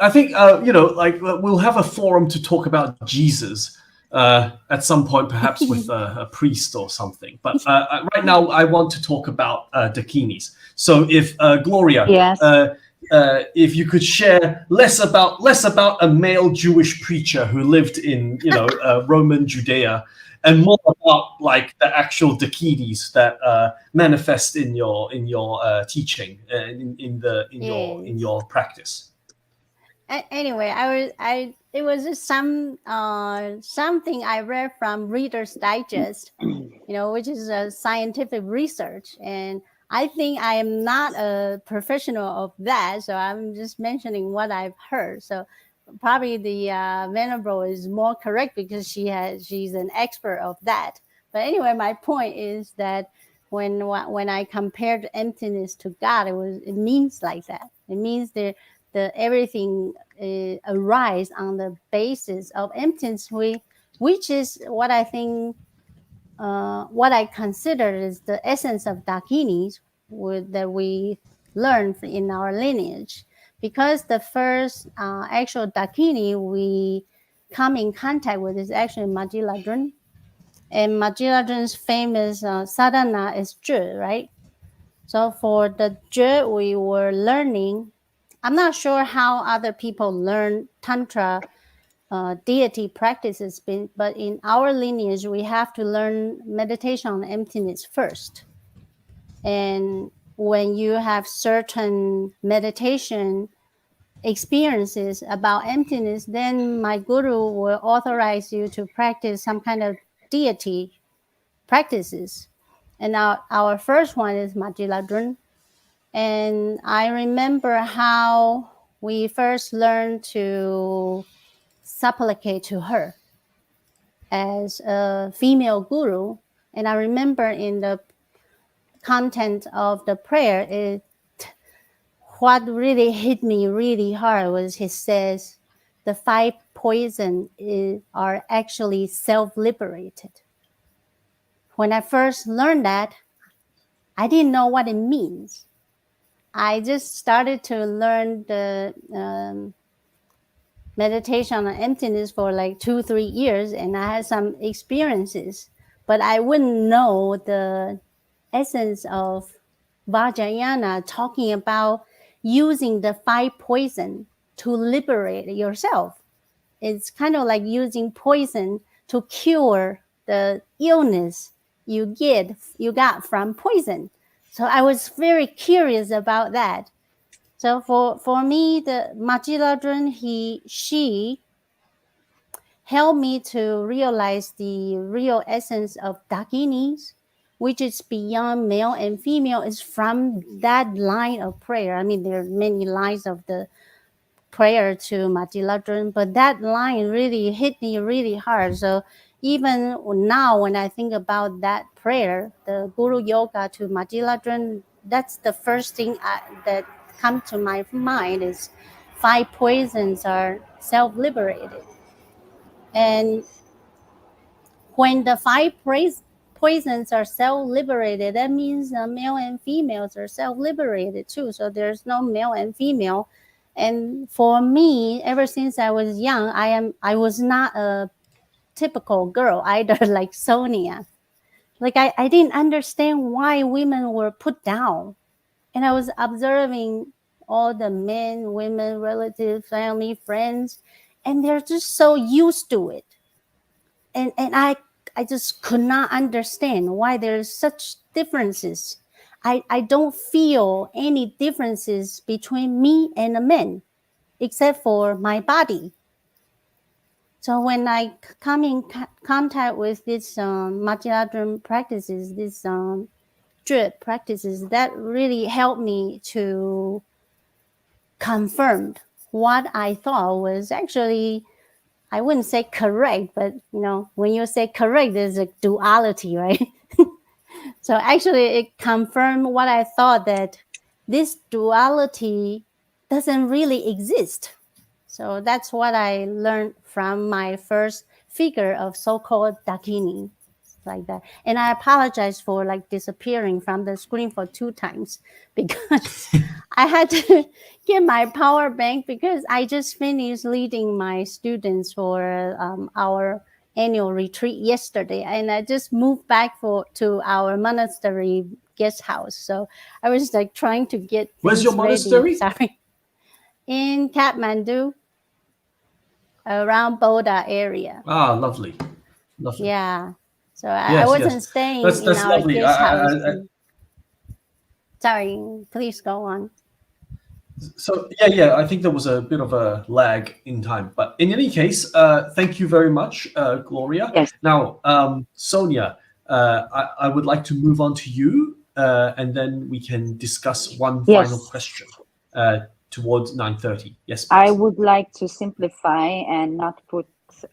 I think we'll have a forum to talk about Jesus at some point, perhaps with a priest or something. But right now, I want to talk about Dakinis. So, if Gloria, Yes. if you could share less about a male Jewish preacher who lived in Roman Judea, and more about like the actual Dakinis that manifest in your teaching, in your practice. Anyway, it was just something I read from Reader's Digest, which is a scientific research, and I think I am not a professional of that, so I'm just mentioning what I've heard. So probably the Venerable is more correct because she's an expert of that. But anyway, my point is that when I compared emptiness to God, it means like that. It means the everything arise on the basis of emptiness, which is what I think, what I consider is the essence of Dakinis that we learned in our lineage. Because the first actual Dakini we come in contact with is actually Majiladrun. And Majiladrun's famous sadhana is Zhi, right? So for the Zhi, we were learning. I'm not sure how other people learn Tantra deity practices, but in our lineage, we have to learn meditation on emptiness first. And when you have certain meditation experiences about emptiness, then my guru will authorize you to practice some kind of deity practices. And our first one is Majiladrun. And I remember how we first learned to supplicate to her as a female guru. And I remember in the content of the prayer, what really hit me really hard was he says the 5 poison are actually self-liberated. When I first learned that, I didn't know what it means. I just started to learn the meditation on emptiness for like 2-3 years, and I had some experiences, but I wouldn't know the essence of Vajrayana talking about using the 5 poison to liberate yourself. It's kind of like using poison to cure the illness you got from poison. So I was very curious about that. So for me, the Majiladrun, she helped me to realize the real essence of Dakinis, which is beyond male and female, is from that line of prayer. I mean, there are many lines of the prayer to Majiladrun, but that line really hit me really hard. So even now, when I think about that prayer, the Guru Yoga to Majiladrun, that's the first thing that comes to my mind is 5 poisons are self-liberated. And when the 5 poisons are self-liberated, that means male and females are self-liberated too. So there's no male and female. And for me, ever since I was young, I was not a typical girl either, like Sonia. Like I didn't understand why women were put down. And I was observing all the men, women, relatives, family, friends, and they're just so used to it. And I just could not understand why there's such differences. I don't feel any differences between me and a man, except for my body. So when I come in contact with these Majiladrun practices, these drip practices, that really helped me to confirm what I thought was actually, I wouldn't say correct, but when you say correct, there's a duality, right? So actually it confirmed what I thought, that this duality doesn't really exist. So that's what I learned from my first figure of so-called Dakini, like that. And I apologize for disappearing from the screen for 2 times because I had to get my power bank because I just finished leading my students for our annual retreat yesterday, and I just moved back to our monastery guest house. So I was trying to get Where's things your ready. monastery? Sorry, in Kathmandu, around Boda area. Ah, lovely. Yeah. So I Yes, wasn't staying That's in our lovely. guest house. Sorry, please go on. So yeah, I think there was a bit of a lag in time, but in any case, thank you very much, Gloria. Yes. Now, Sonia, I would like to move on to you, and then we can discuss one final question towards 9:30. Yes, please. I would like to simplify and not put.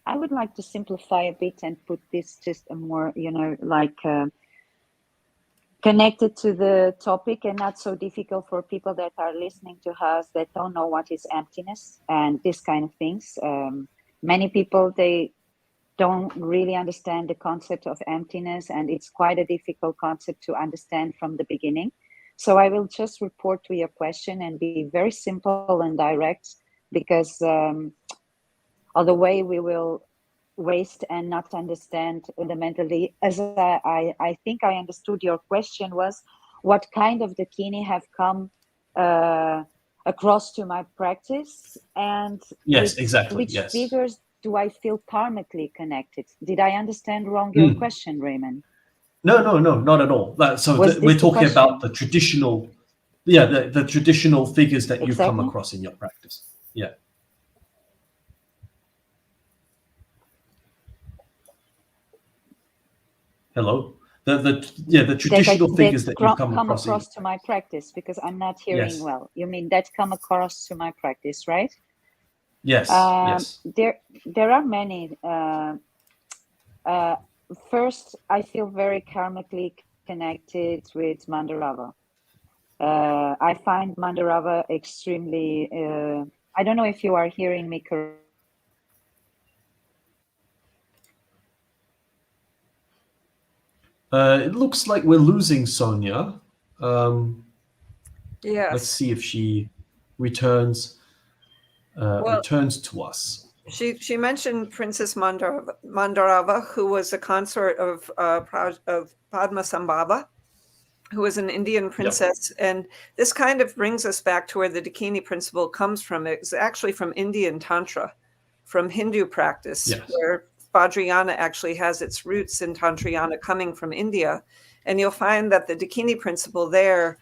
I would like to simplify a bit and put this just a more, connected to the topic and not so difficult for people that are listening to us that don't know what is emptiness and this kind of things. Many people, they don't really understand the concept of emptiness, and it's quite a difficult concept to understand from the beginning. So I will just report to your question and be very simple and direct, because otherwise we will waste and not understand fundamentally. As I think I understood your question was, what kind of Dakini have come across to my practice, and yes, exactly. which figures do I feel karmically connected? Did I understand wrong your question, Raymond? No, not at all. So we're talking about the traditional, the traditional figures that you've come across in your practice. Yeah. Hello. The traditional figures that you've come across to my practice, because I'm not hearing well. You mean that come across to my practice, right? Yes. Yes. There are many. First, I feel very karmically connected with Mandarava. I find Mandarava extremely. I don't know if you are hearing me correctly. It looks like we're losing Sonia. Yes. Let's see if she returns returns to us. She mentioned Princess Mandarava, who was a consort of Padmasambhava, who was an Indian princess. Yep. And this kind of brings us back to where the Dakini principle comes from. It's actually from Indian Tantra, from Hindu practice, where Vajrayana actually has its roots in Tantrayana coming from India. And you'll find that the Dakini principle there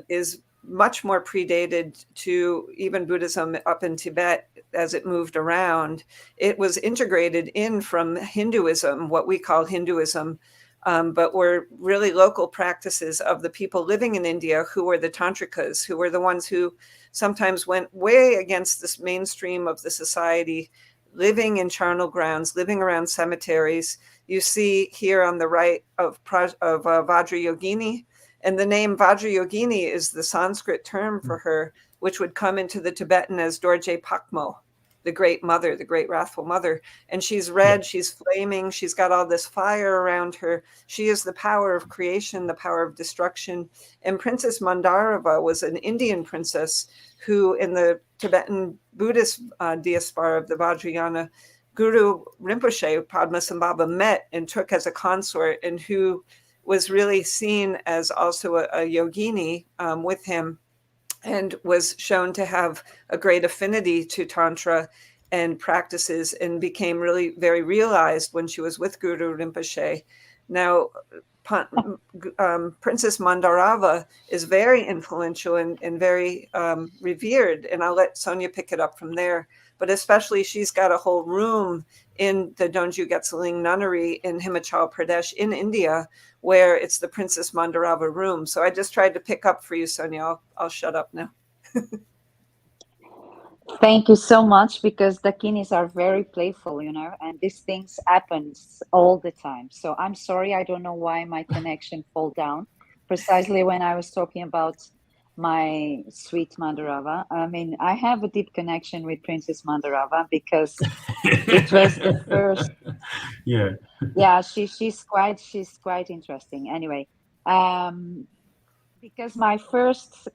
is much more predated to even Buddhism up in Tibet as it moved around. It was integrated in from Hinduism, what we call Hinduism, but were really local practices of the people living in India who were the tantrikas, who were the ones who sometimes went way against this mainstream of the society, living in charnel grounds, living around cemeteries. You see here on the right of Vajrayogini, and the name Vajrayogini is the Sanskrit term for her, which would come into the Tibetan as Dorje Pakmo, the great mother, the great wrathful mother. And she's red, she's flaming, she's got all this fire around her. She is the power of creation, the power of destruction. And Princess Mandarava was an Indian princess who, in the Tibetan Buddhist diaspora of the Vajrayana, Guru Rinpoche, Padmasambhava, met and took as a consort, and who was really seen as also a yogini with him, and was shown to have a great affinity to Tantra and practices, and became really very realized when she was with Guru Rinpoche. Now, Princess Mandarava is very influential and very revered, and I'll let Sonia pick it up from there. But especially, she's got a whole room in the Donju Getsaling nunnery in Himachal Pradesh in India, where it's the Princess Mandarava room. So I just tried to pick up for you, Sonia. I'll shut up now. Thank you so much, because Dakinis are very playful, and these things happens all the time. So I'm sorry, I don't know why my connection fell down precisely when I was talking about my sweet Mandarava. I mean, I have a deep connection with Princess Mandarava because it was the first. Yeah, she's quite interesting. Anyway, because my first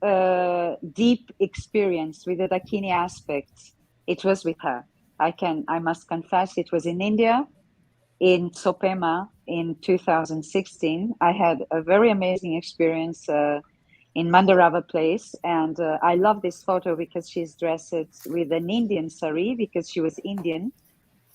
deep experience with the Dakini aspects, it was with her. I must confess, it was in India, in Tsopema in 2016. I had a very amazing experience in Mandarava place, and I love this photo because she's dressed with an Indian sari, because she was Indian.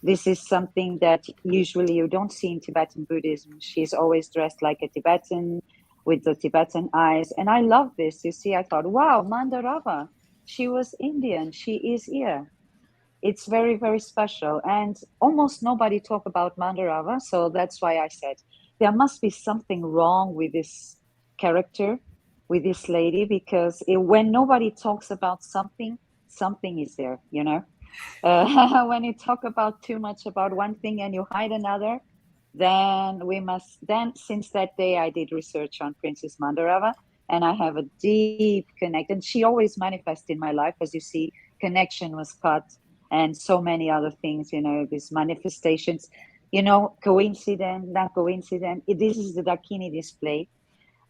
This is something that usually you don't see in Tibetan Buddhism. She's always dressed like a Tibetan, with the Tibetan eyes. And I love this. You see, I thought, wow, Mandarava, she was Indian. She is here. It's very, very special. And almost nobody talk about Mandarava. So that's why I said, there must be something wrong with this character, with this lady, because when nobody talks about something, something is there, when you talk about too much about one thing and you hide another, then since that day I did research on Princess Mandarava, and I have a deep connect, and she always manifests in my life. As you see, connection was cut, and so many other things, these manifestations, coincident, not coincident. This is the Dakini display,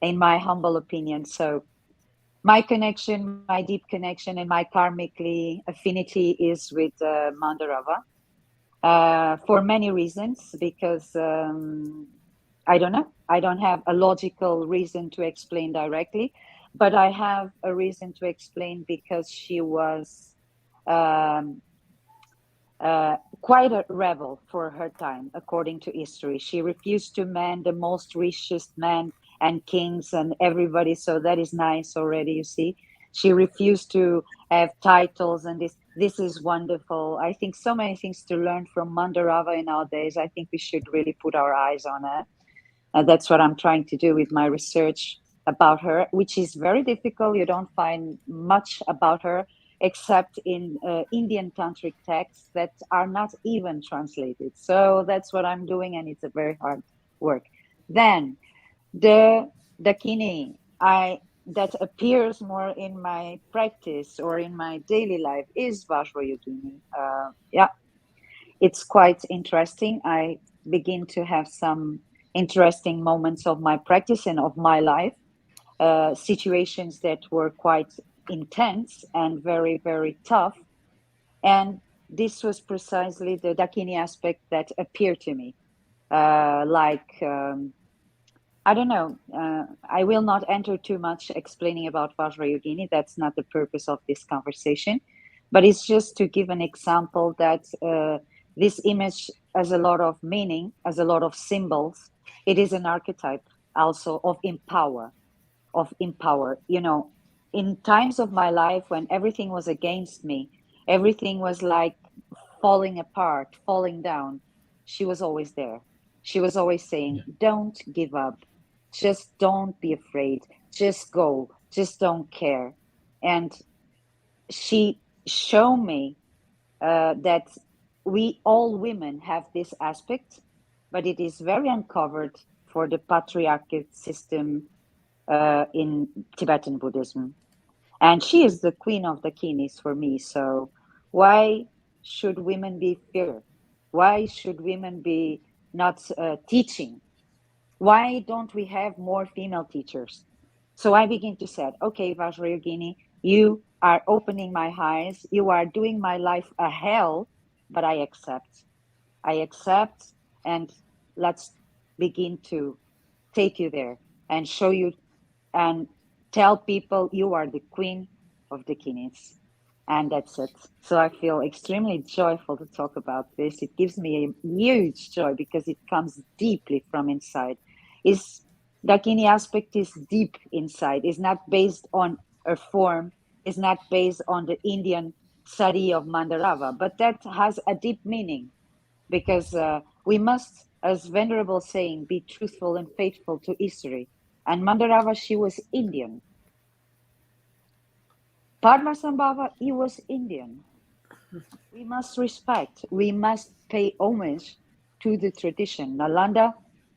in my humble opinion. So my connection, my deep connection, and my karmically affinity is with Mandarava, for many reasons, because I don't know. I don't have a logical reason to explain directly, but I have a reason to explain, because she was quite a rebel for her time, according to history. She refused to man the most richest men and kings and everybody. So that is nice already, you see. She refused to have titles, and this is wonderful. I think so many things to learn from Mandarava nowadays. I think we should really put our eyes on it. That's what I'm trying to do with my research about her, which is very difficult. You don't find much about her except in Indian tantric texts that are not even translated. So that's what I'm doing, and it's a very hard work. Then the Dakini that appears more in my practice or in my daily life is Vajrayogini. Yeah, it's quite interesting. I begin to have some interesting moments of my practice and of my life, situations that were quite intense and very, very tough. And this was precisely the Dakini aspect that appeared to me. I don't know. I will not enter too much explaining about Vajrayogini. That's not the purpose of this conversation. But it's just to give an example that this image has a lot of meaning, has a lot of symbols. It is an archetype also of empower, You know, in times of my life when everything was against me, everything was like falling apart, falling down, she was always there. She was always saying, don't give up. Just don't be afraid. Just go. Just don't care. And she showed me that we all women have this aspect, but it is very uncovered for the patriarchal system in Tibetan Buddhism. And she is the queen of the Dakinis for me. So why should women be feared? Why should women be not teaching? Why don't we have more female teachers? So I begin to say, okay, Vajrayogini, you are opening my eyes. You are doing my life a hell, but I accept. I accept, and let's begin to take you there and show you and tell people you are the queen of the Dakinis. And that's it. So I feel extremely joyful to talk about this. It gives me a huge joy because it comes deeply from inside. Is Dakini aspect is deep inside. It's not based on a form. It's not based on the Indian study of Mandarava, but that has a deep meaning because we must, as Venerable saying, be truthful and faithful to history. And Mandarava, she was Indian. Padmasambhava, he was Indian. We must respect, we must pay homage to the tradition. Nalanda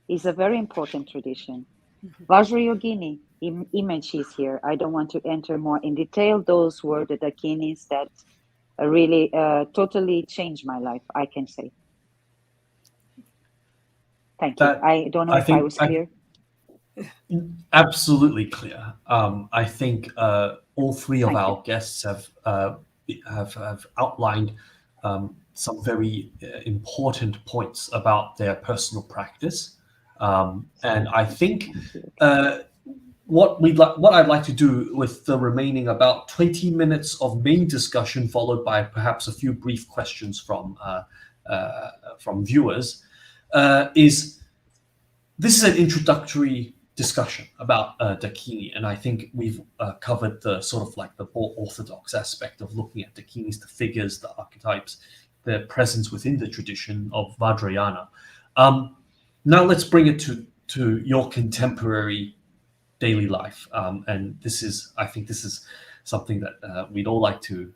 is a very important tradition. Vajrayogini image is here. I don't want to enter more in detail. Those were the Dakinis that really totally changed my life, I can say. Thank you. I don't know if I was clear. Absolutely clear. I think all three of our guests have outlined some very important points about their personal practice, and I think what I'd like to do with the remaining about 20 minutes of main discussion, followed by perhaps a few brief questions from viewers, is this is an introductory discussion about Dakini, and I think we've covered the sort of like the more orthodox aspect of looking at Dakinis, the figures, the archetypes, their presence within the tradition of Vajrayana. Now let's bring it to your contemporary daily life, and I think this is something that we'd all like to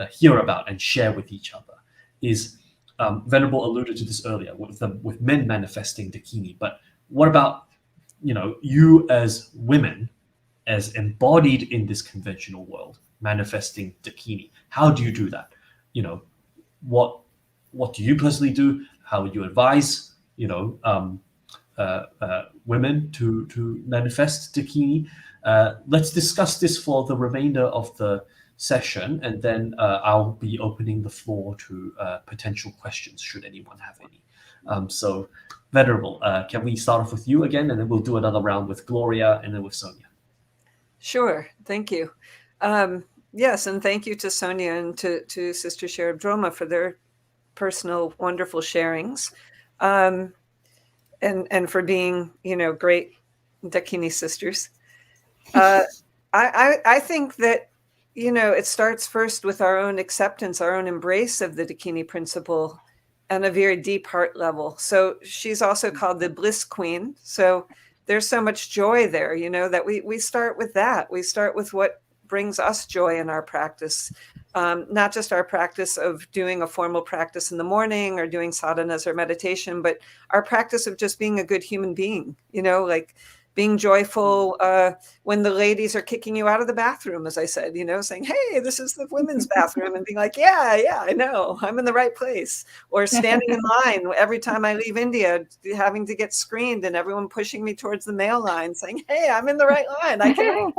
hear about and share with each other. Is Venerable alluded to this earlier with men manifesting Dakini, but what about you as women, as embodied in this conventional world, manifesting Dakini? How do you do that? What do you personally do? How would you advise women to manifest Dakini? Let's discuss this for the remainder of the session, and then I'll be opening the floor to potential questions should anyone have any. So Venerable, can we start off with you again, and then we'll do another round with Gloria and then with Sonia. Sure, thank you. Yes, and thank you to Sonia and to Sister Sherab Droma for their personal, wonderful sharings, and for being, great Dakini sisters. I think that, it starts first with our own acceptance, our own embrace of the Dakini principle on a very deep heart level. So she's also called the bliss queen. So there's so much joy there, that we start with that. We start with what brings us joy in our practice. Not just our practice of doing a formal practice in the morning or doing sadhanas or meditation, but our practice of just being a good human being, like being joyful when the ladies are kicking you out of the bathroom, as I said, saying, hey, this is the women's bathroom, and being like, yeah, I know, I'm in the right place. Or standing in line every time I leave India, having to get screened and everyone pushing me towards the male line saying, hey, I'm in the right line. I can,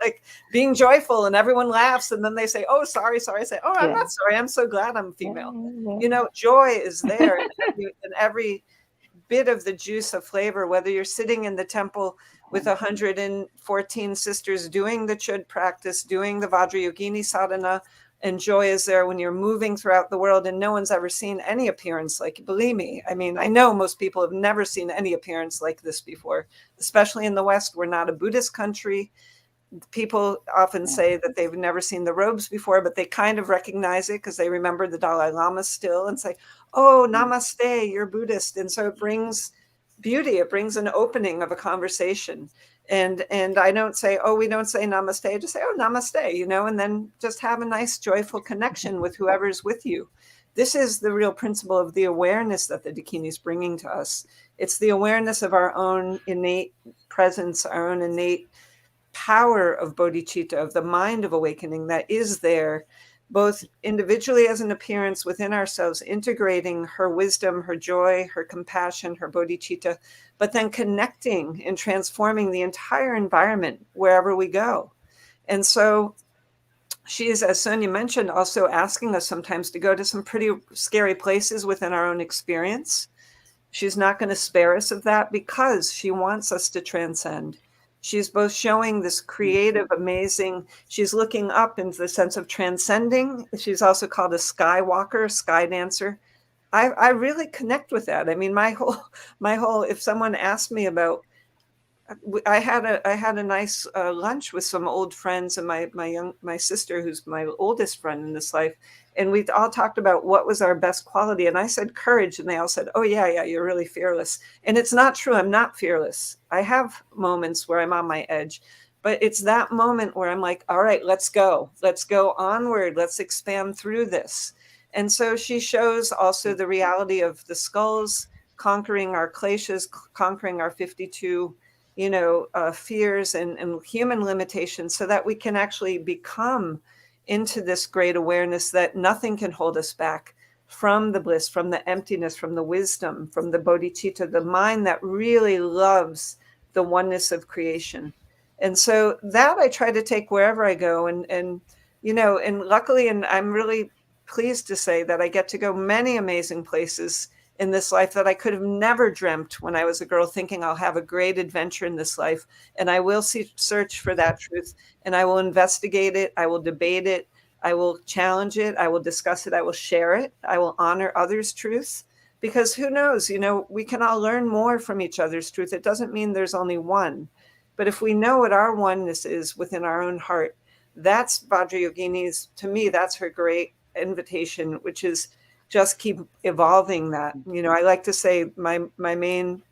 like being joyful, and everyone laughs. And then they say, oh, sorry. I say, oh, I'm not sorry. I'm so glad I'm female. Joy is there in every bit of the juice of flavor, whether you're sitting in the temple with 114 sisters doing the Chud practice, doing the Vajrayogini sadhana, and joy is there when you're moving throughout the world and no one's ever seen any appearance like, believe me, I mean, I know most people have never seen any appearance like this before, especially in the West. We're not a Buddhist country. People often say that they've never seen the robes before, but they kind of recognize it because they remember the Dalai Lama still and say, oh, namaste, you're Buddhist. And so it brings beauty. It brings an opening of a conversation. And I don't say, oh, we don't say namaste. I just say, oh, namaste, and then just have a nice, joyful connection with whoever's with you. This is the real principle of the awareness that the Dakini is bringing to us. It's the awareness of our own innate presence, our own innate power of bodhicitta, of the mind of awakening that is there, both individually as an appearance within ourselves, integrating her wisdom, her joy, her compassion, her bodhicitta, but then connecting and transforming the entire environment wherever we go. And so she is, as Sonia mentioned, also asking us sometimes to go to some pretty scary places within our own experience. She's not going to spare us of that because she wants us to transcend. She's both showing this creative, amazing, she's looking up into the sense of transcending. She's also called a sky walker, sky dancer. I really connect with that. I mean, my whole, if someone asked me about, I had a nice lunch with some old friends and my sister, who's my oldest friend in this life. And we all talked about what was our best quality. And I said courage. And they all said, oh, yeah, you're really fearless. And it's not true. I'm not fearless. I have moments where I'm on my edge. But it's that moment where I'm like, all right, let's go. Let's go onward. Let's expand through this. And so she shows also the reality of the skulls, conquering our kleshas, conquering our 52 fears and human limitations, so that we can actually become into this great awareness that nothing can hold us back from the bliss, from the emptiness, from the wisdom, from the bodhicitta, the mind that really loves the oneness of creation. And so that I try to take wherever I go. And luckily, and I'm really pleased to say that I get to go many amazing places in this life that I could have never dreamt when I was a girl, thinking I'll have a great adventure in this life. And I will search for that truth, and I will investigate it. I will debate it. I will challenge it. I will discuss it. I will share it. I will honor others' truths, because who knows, we can all learn more from each other's truth. It doesn't mean there's only one, but if we know what our oneness is within our own heart, that's Vajrayogini's, to me, that's her great invitation, which is just keep evolving that. I like to say my main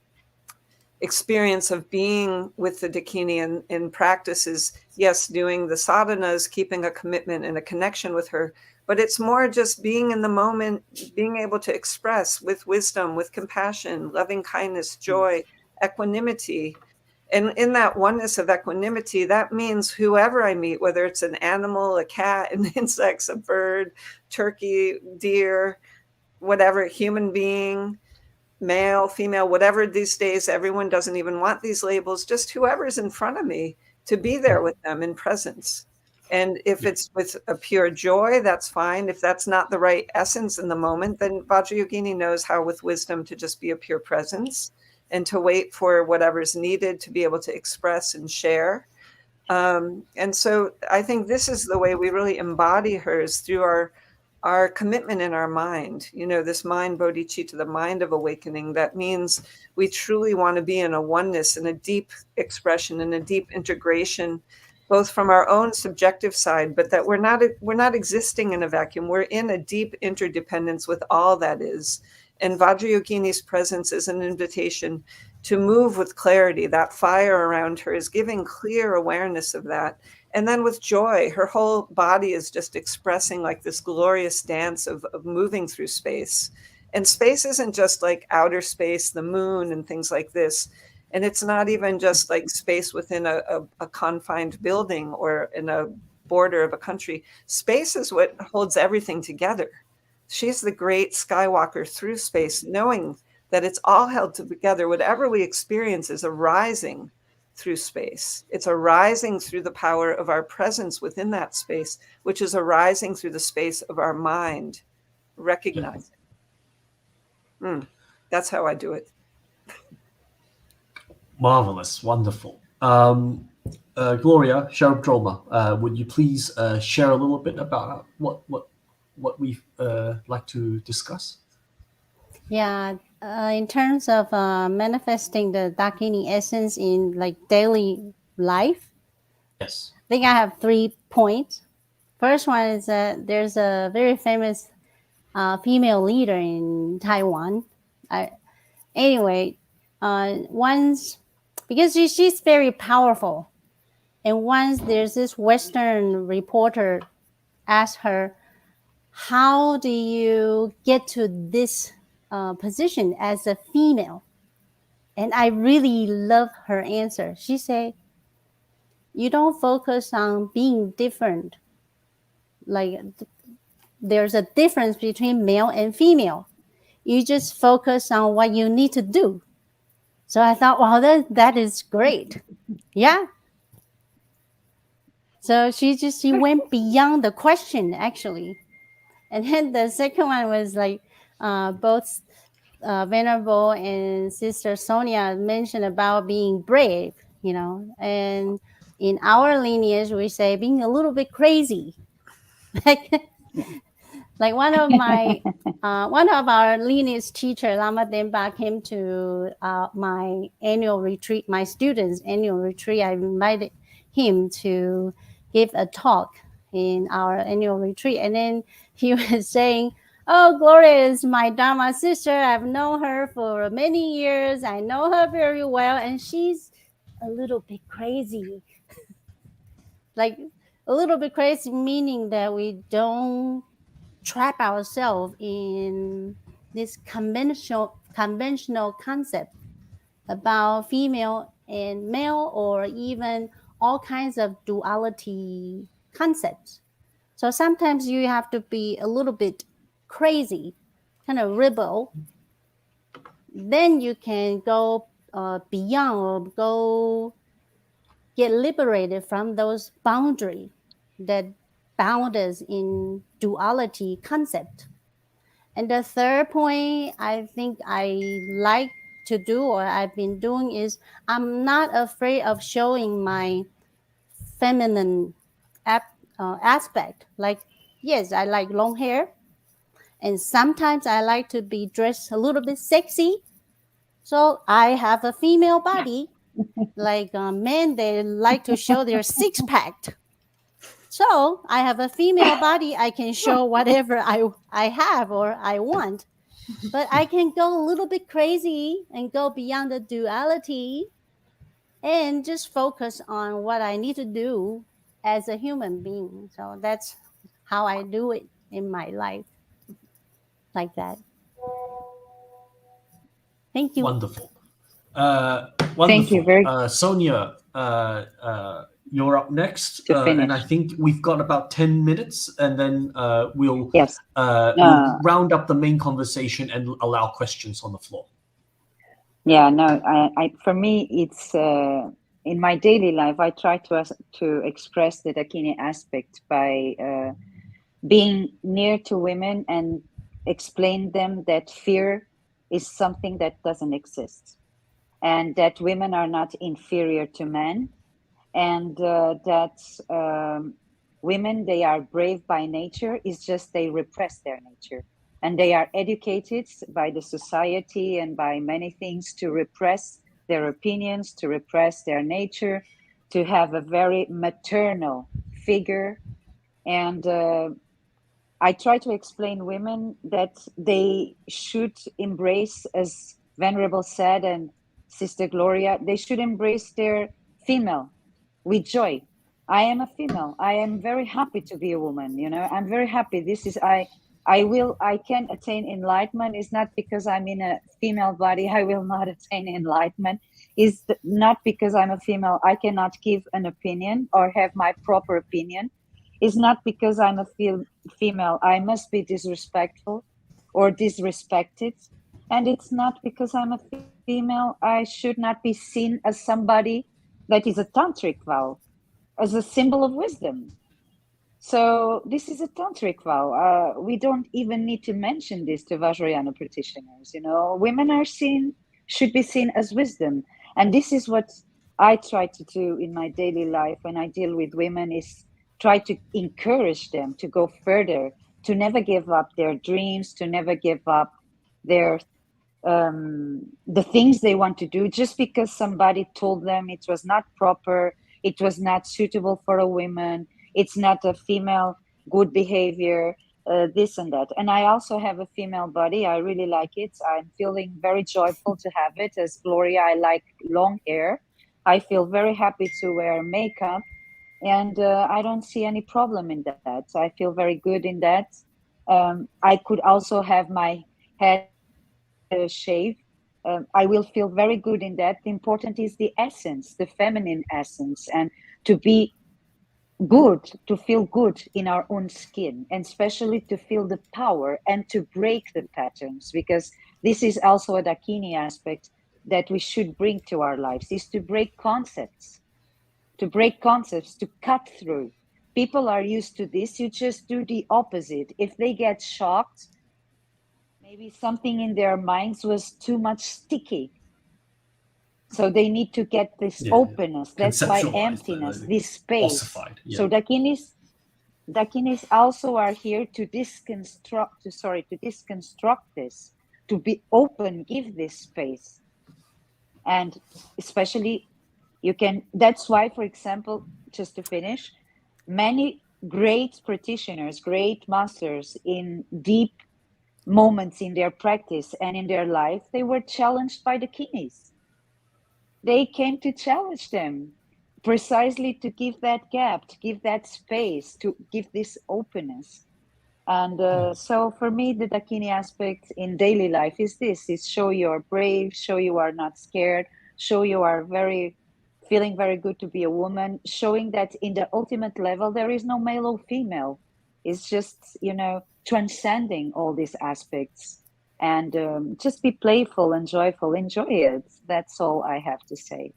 experience of being with the Dakini in practice is, yes, doing the sadhanas, keeping a commitment and a connection with her, but it's more just being in the moment, being able to express with wisdom, with compassion, loving kindness, joy, equanimity. And in that oneness of equanimity, that means whoever I meet, whether it's an animal, a cat, an insect, a bird, turkey, deer, whatever, human being, male, female, whatever these days, everyone doesn't even want these labels, just whoever's in front of me, to be there with them in presence. And if it's with a pure joy, that's fine. If that's not the right essence in the moment, then Vajrayogini knows how with wisdom to just be a pure presence and to wait for whatever's needed to be able to express and share. And so I think this is the way we really embody hers, through our our commitment in our mind, this mind bodhicitta, the mind of awakening, that means we truly want to be in a oneness, in a deep expression, in a deep integration, both from our own subjective side, but that we're not existing in a vacuum. We're in a deep interdependence with all that is. And Vajrayogini's presence is an invitation to move with clarity. That fire around her is giving clear awareness of that. And then with joy, her whole body is just expressing like this glorious dance of moving through space. And space isn't just like outer space, the moon and things like this. And it's not even just like space within a confined building or in a border of a country. Space is what holds everything together. She's the great skywalker through space, knowing that it's all held together. Whatever we experience is arising through space. It's arising through the power of our presence within that space, which is arising through the space of our mind, recognizing. That's how I do it. Marvelous, wonderful. Gloria, Sharadroma, would you please share a little bit about what we like to discuss? Yeah, in terms of manifesting the Dakini essence in like daily life, Yes. I think I have 3 points. First one is that there's a very famous female leader in Taiwan. Once, because she's very powerful, and once there's this Western reporter asked her, how do you get to this position as a female? And I really love her answer. She said, you don't focus on being different. Like there's a difference between male and female. You just focus on what you need to do. So I thought, wow, that is great. Yeah. So she went beyond the question, actually. And then the second one was like both Venerable and Sister Sonia mentioned about being brave, and in our lineage, we say being a little bit crazy. Like one of our lineage teacher, Lama Denpa, came to my annual retreat, my students' annual retreat. I invited him to give a talk in our annual retreat. And then he was saying, oh, Gloria is my Dharma sister. I've known her for many years. I know her very well. And she's a little bit crazy. Like a little bit crazy, meaning that we don't trap ourselves in this conventional concept about female and male, or even all kinds of duality concepts. So sometimes you have to be a little bit crazy, kind of rebel. Then you can go beyond, or go get liberated from those boundaries that bound us in duality concept. And the third point I think I like to do, or I've been doing, is I'm not afraid of showing my feminine aspect. Like, yes, I like long hair, and sometimes I like to be dressed a little bit sexy. So I have a female body. Like men, they like to show their six-pack. So I have a female body. I can show whatever I have or I want. But I can go a little bit crazy and go beyond the duality and just focus on what I need to do as a human being. So that's how I do it in my life, like that. Thank you. Wonderful. Wonderful. Thank you. Very Sonia, you're up next. To finish. And I think we've got about 10 minutes, and then we'll round up the main conversation and allow questions on the floor. Yeah, no, I for me, it's in my daily life, I try to express the Dakini aspect by being near to women and explain them that fear is something that doesn't exist, and that women are not inferior to men, and that women, they are brave by nature. It's just they repress their nature. And they are educated by the society and by many things to repress their opinions, to repress their nature, to have a very maternal figure. And I try to explain women that they should embrace, as Venerable said, and Sister Gloria, they should embrace their female with joy. I am a female. I am very happy to be a woman. You know, I'm very happy. This is I can attain enlightenment. It's not because I'm in a female body. I will not attain enlightenment. Is not because I'm a female. I cannot give an opinion or have my proper opinion. It's not because I'm a female. I must be disrespectful or disrespected. And it's not because I'm a female. I should not be seen as somebody that is a tantric vow, as a symbol of wisdom. So this is a tantric vow. We don't even need to mention this to Vajrayana practitioners. You know, women are should be seen as wisdom, and this is what I try to do in my daily life when I deal with women: is try to encourage them to go further, to never give up their dreams, to never give up their the things they want to do just because somebody told them it was not proper, it was not suitable for a woman, it's not a female good behavior, this and that. And I also have a female body. I really like it. I'm feeling very joyful to have it. As Gloria, I like long hair. I feel very happy to wear makeup, and I don't see any problem in that. I feel very good in that. I could also have my head shave. I will feel very good in that. The important is the essence, the feminine essence, and to be good, to feel good in our own skin, and especially to feel the power and to break the patterns, because this is also a Dakini aspect that we should bring to our lives, is to break concepts, to cut through. People are used to this. You just do the opposite. If they get shocked, maybe something in their minds was too much sticky. So they need to get this openness. That's why emptiness, this space. Ossified, So Dakinis also are here to deconstruct this, to be open, give this space. And especially that's why, for example, just to finish, many great practitioners, great masters in deep moments in their practice and in their life, they were challenged by the Dakinis. They came to challenge them precisely to give that gap, to give that space, to give this openness. And so for me, the Dakini aspect in daily life is this: is show you're brave, show you are not scared, show you are feeling very good to be a woman, showing that in the ultimate level, there is no male or female. It's just, transcending all these aspects, and just be playful and joyful, enjoy it. That's all I have to say.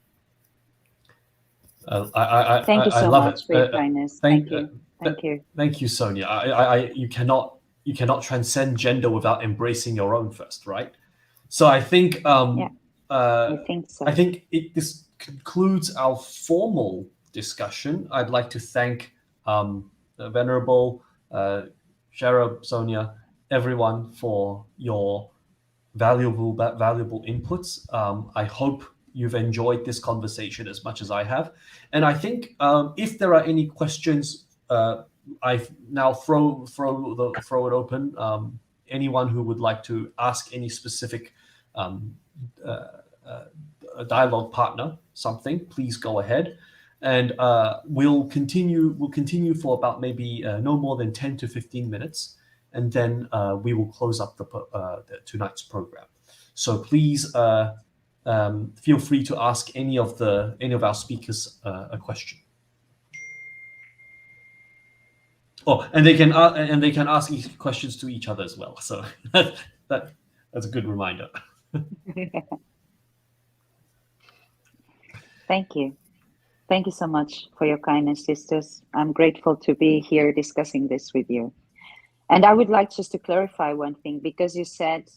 Thank you so much for your kindness. Thank you. Thank you, Sonia. You cannot transcend gender without embracing your own first, right? So I think I think so. This concludes our formal discussion. I'd like to thank the Venerable Sherab, Sonia, everyone for your valuable inputs. I hope you've enjoyed this conversation as much as I have. And I think if there are any questions, I've now throw it open. Anyone who would like to ask any specific dialogue partner something, please go ahead. And we'll continue for about maybe no more than 10 to 15 minutes, and then we will close up the tonight's program. So please feel free to ask any of our speakers a question. Oh, and they can ask questions to each other as well. So that's a good reminder. Thank you. Thank you so much for your kindness, sisters. I'm grateful to be here discussing this with you. And I would like just to clarify one thing, because you said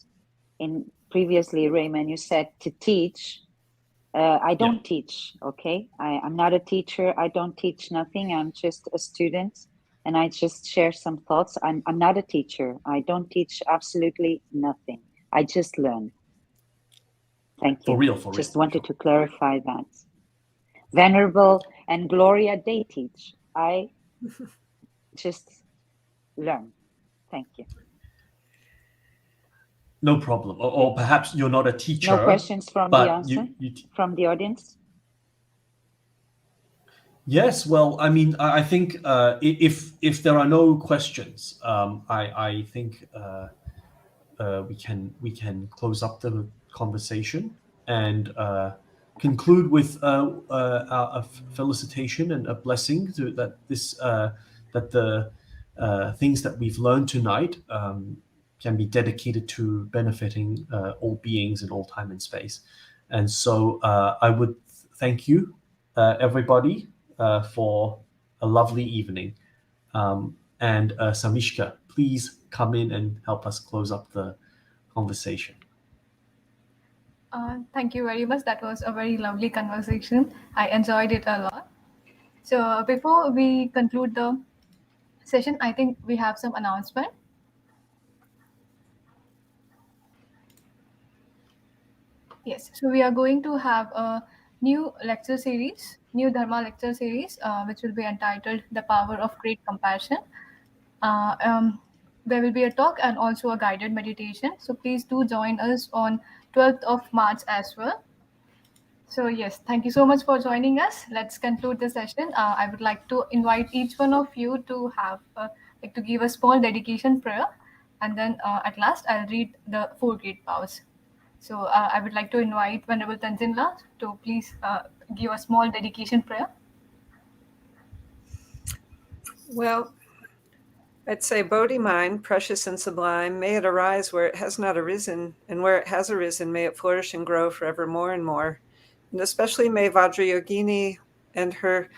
previously, Raymond, you said to teach. I don't teach, okay? I'm not a teacher. I don't teach nothing. I'm just a student. and I just share some thoughts. I'm not a teacher. I don't teach absolutely nothing. I just learn. Thank you. For real. Just wanted to clarify that. Venerable and Gloria, they teach. I just learn. Thank you. No problem. Or perhaps you're not a teacher. No questions from the answer from the audience? Yes, well, I mean, I think if there are no questions, I think we can close up the conversation and conclude with a felicitation and a blessing to that the things that we've learned tonight can be dedicated to benefiting all beings in all time and space. And so I would thank you, everybody, for a lovely evening. And Samishka, please come in and help us close up the conversation. Thank you very much. That was a very lovely conversation. I enjoyed it a lot. So before we conclude the session, I think we have some announcement. Yes, so we are going to have a new lecture series, new Dharma lecture series, which will be entitled The Power of Great Compassion. There will be a talk and also a guided meditation. So please do join us on 12th of March as well. So yes, thank you so much for joining us. Let's conclude the session. I would like to invite each one of you to have to give a small dedication prayer, and then at last I'll read the 4 great powers. So I would like to invite Venerable Tenzin Lam to please give a small dedication prayer. Well, I'd say, Bodhi mind, precious and sublime, may it arise where it has not arisen, and where it has arisen, may it flourish and grow forever more and more. And especially may Vajrayogini and her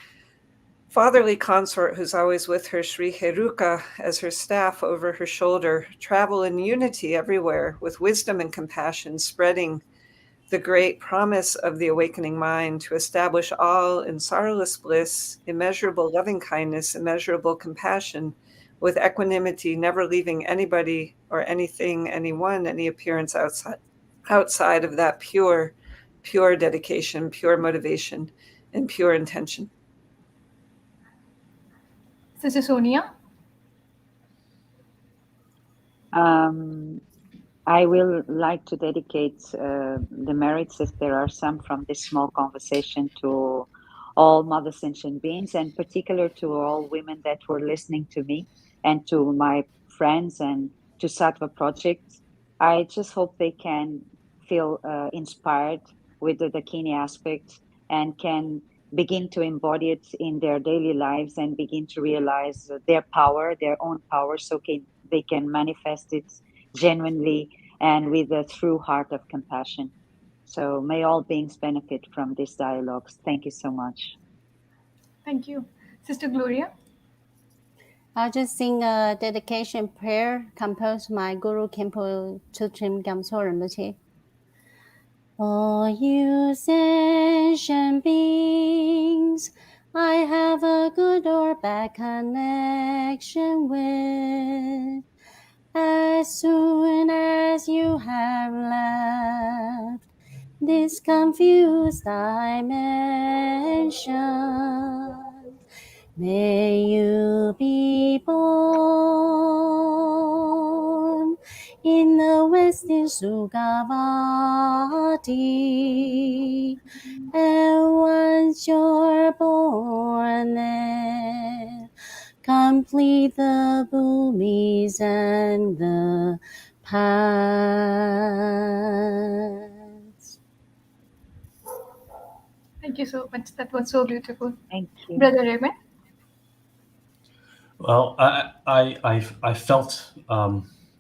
fatherly consort, who's always with her, Sri Heruka, as her staff over her shoulder, travel in unity everywhere with wisdom and compassion, spreading the great promise of the awakening mind to establish all in sorrowless bliss, immeasurable loving kindness, immeasurable compassion, with equanimity, never leaving anybody or anything, anyone, any appearance outside of that pure dedication, pure motivation, and pure intention. Sister Sonia? I will like to dedicate the merits, if there are some, from this small conversation to all Mother Sentient beings, and particular to all women that were listening to me and to my friends and to Sattva Project. I just hope they can feel inspired with the Dakini aspect and can begin to embody it in their daily lives and begin to realize their power, their own power, so they can manifest it genuinely and with a true heart of compassion. So may all beings benefit from these dialogues. Thank you so much. Thank you. Sister Gloria? I'll just sing a dedication prayer composed by Guru Khenpo Chultrim Gamso Rinpoche. All you sentient beings, I have a good or bad connection with. As soon as you have left this confused dimension, may you be born in the Western Sukhavati, and once you're born there, complete the bhumis and the paths. Thank you so much. That was so beautiful. Thank you. Brother Raymond? Well, I felt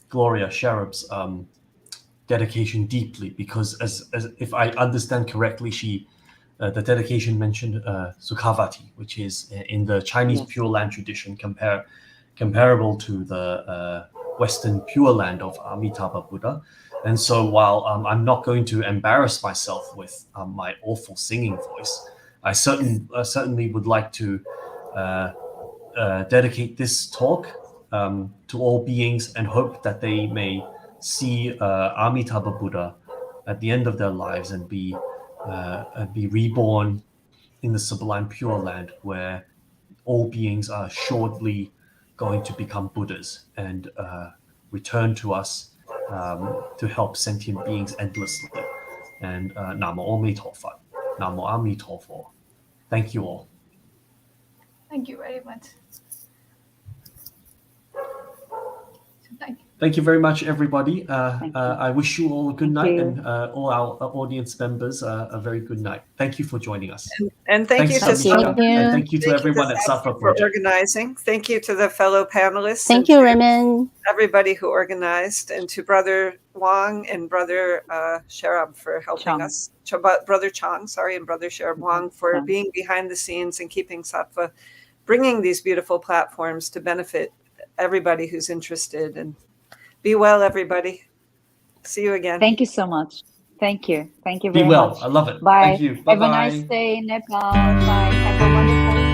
Gloria Sharab's dedication deeply, because as if I understand correctly, she the dedication mentioned Sukhavati, which is in the Chinese Pure Land tradition comparable to the Western Pure Land of Amitabha Buddha. And so while I'm not going to embarrass myself with my awful singing voice, I certainly would like to dedicate this talk to all beings and hope that they may see Amitabha Buddha at the end of their lives and be reborn in the sublime Pure Land, where all beings are shortly going to become Buddhas and return to us to help sentient beings endlessly. And Namo Amitabha, Namo Amitabha. Thank you all. Thank you very much. So thank you. Thank you very much, everybody. Thank you. I wish you all a good Thank night, you. and all our audience members a very good night. Thank you for joining us. And thank you Thanks, to Thank Savita, you. and thank you to Thank you everyone to at Safa Safa for Project. organizing. Thank you to the fellow panelists. Thank and you, to Raymond. everybody who organized, and to Brother Wang and Brother Sherab for helping Chang. us. Brother Chang, sorry, and Brother Sherab Wang for Chang. being behind the scenes and keeping Sattva, bringing these beautiful platforms to benefit everybody who's interested. And be well, everybody. See you again. Thank you so much. Thank you. Thank you Be very well. much. I love it. Bye. Thank you. Have a nice Bye-bye. day in Nepal. Bye. Have a wonderful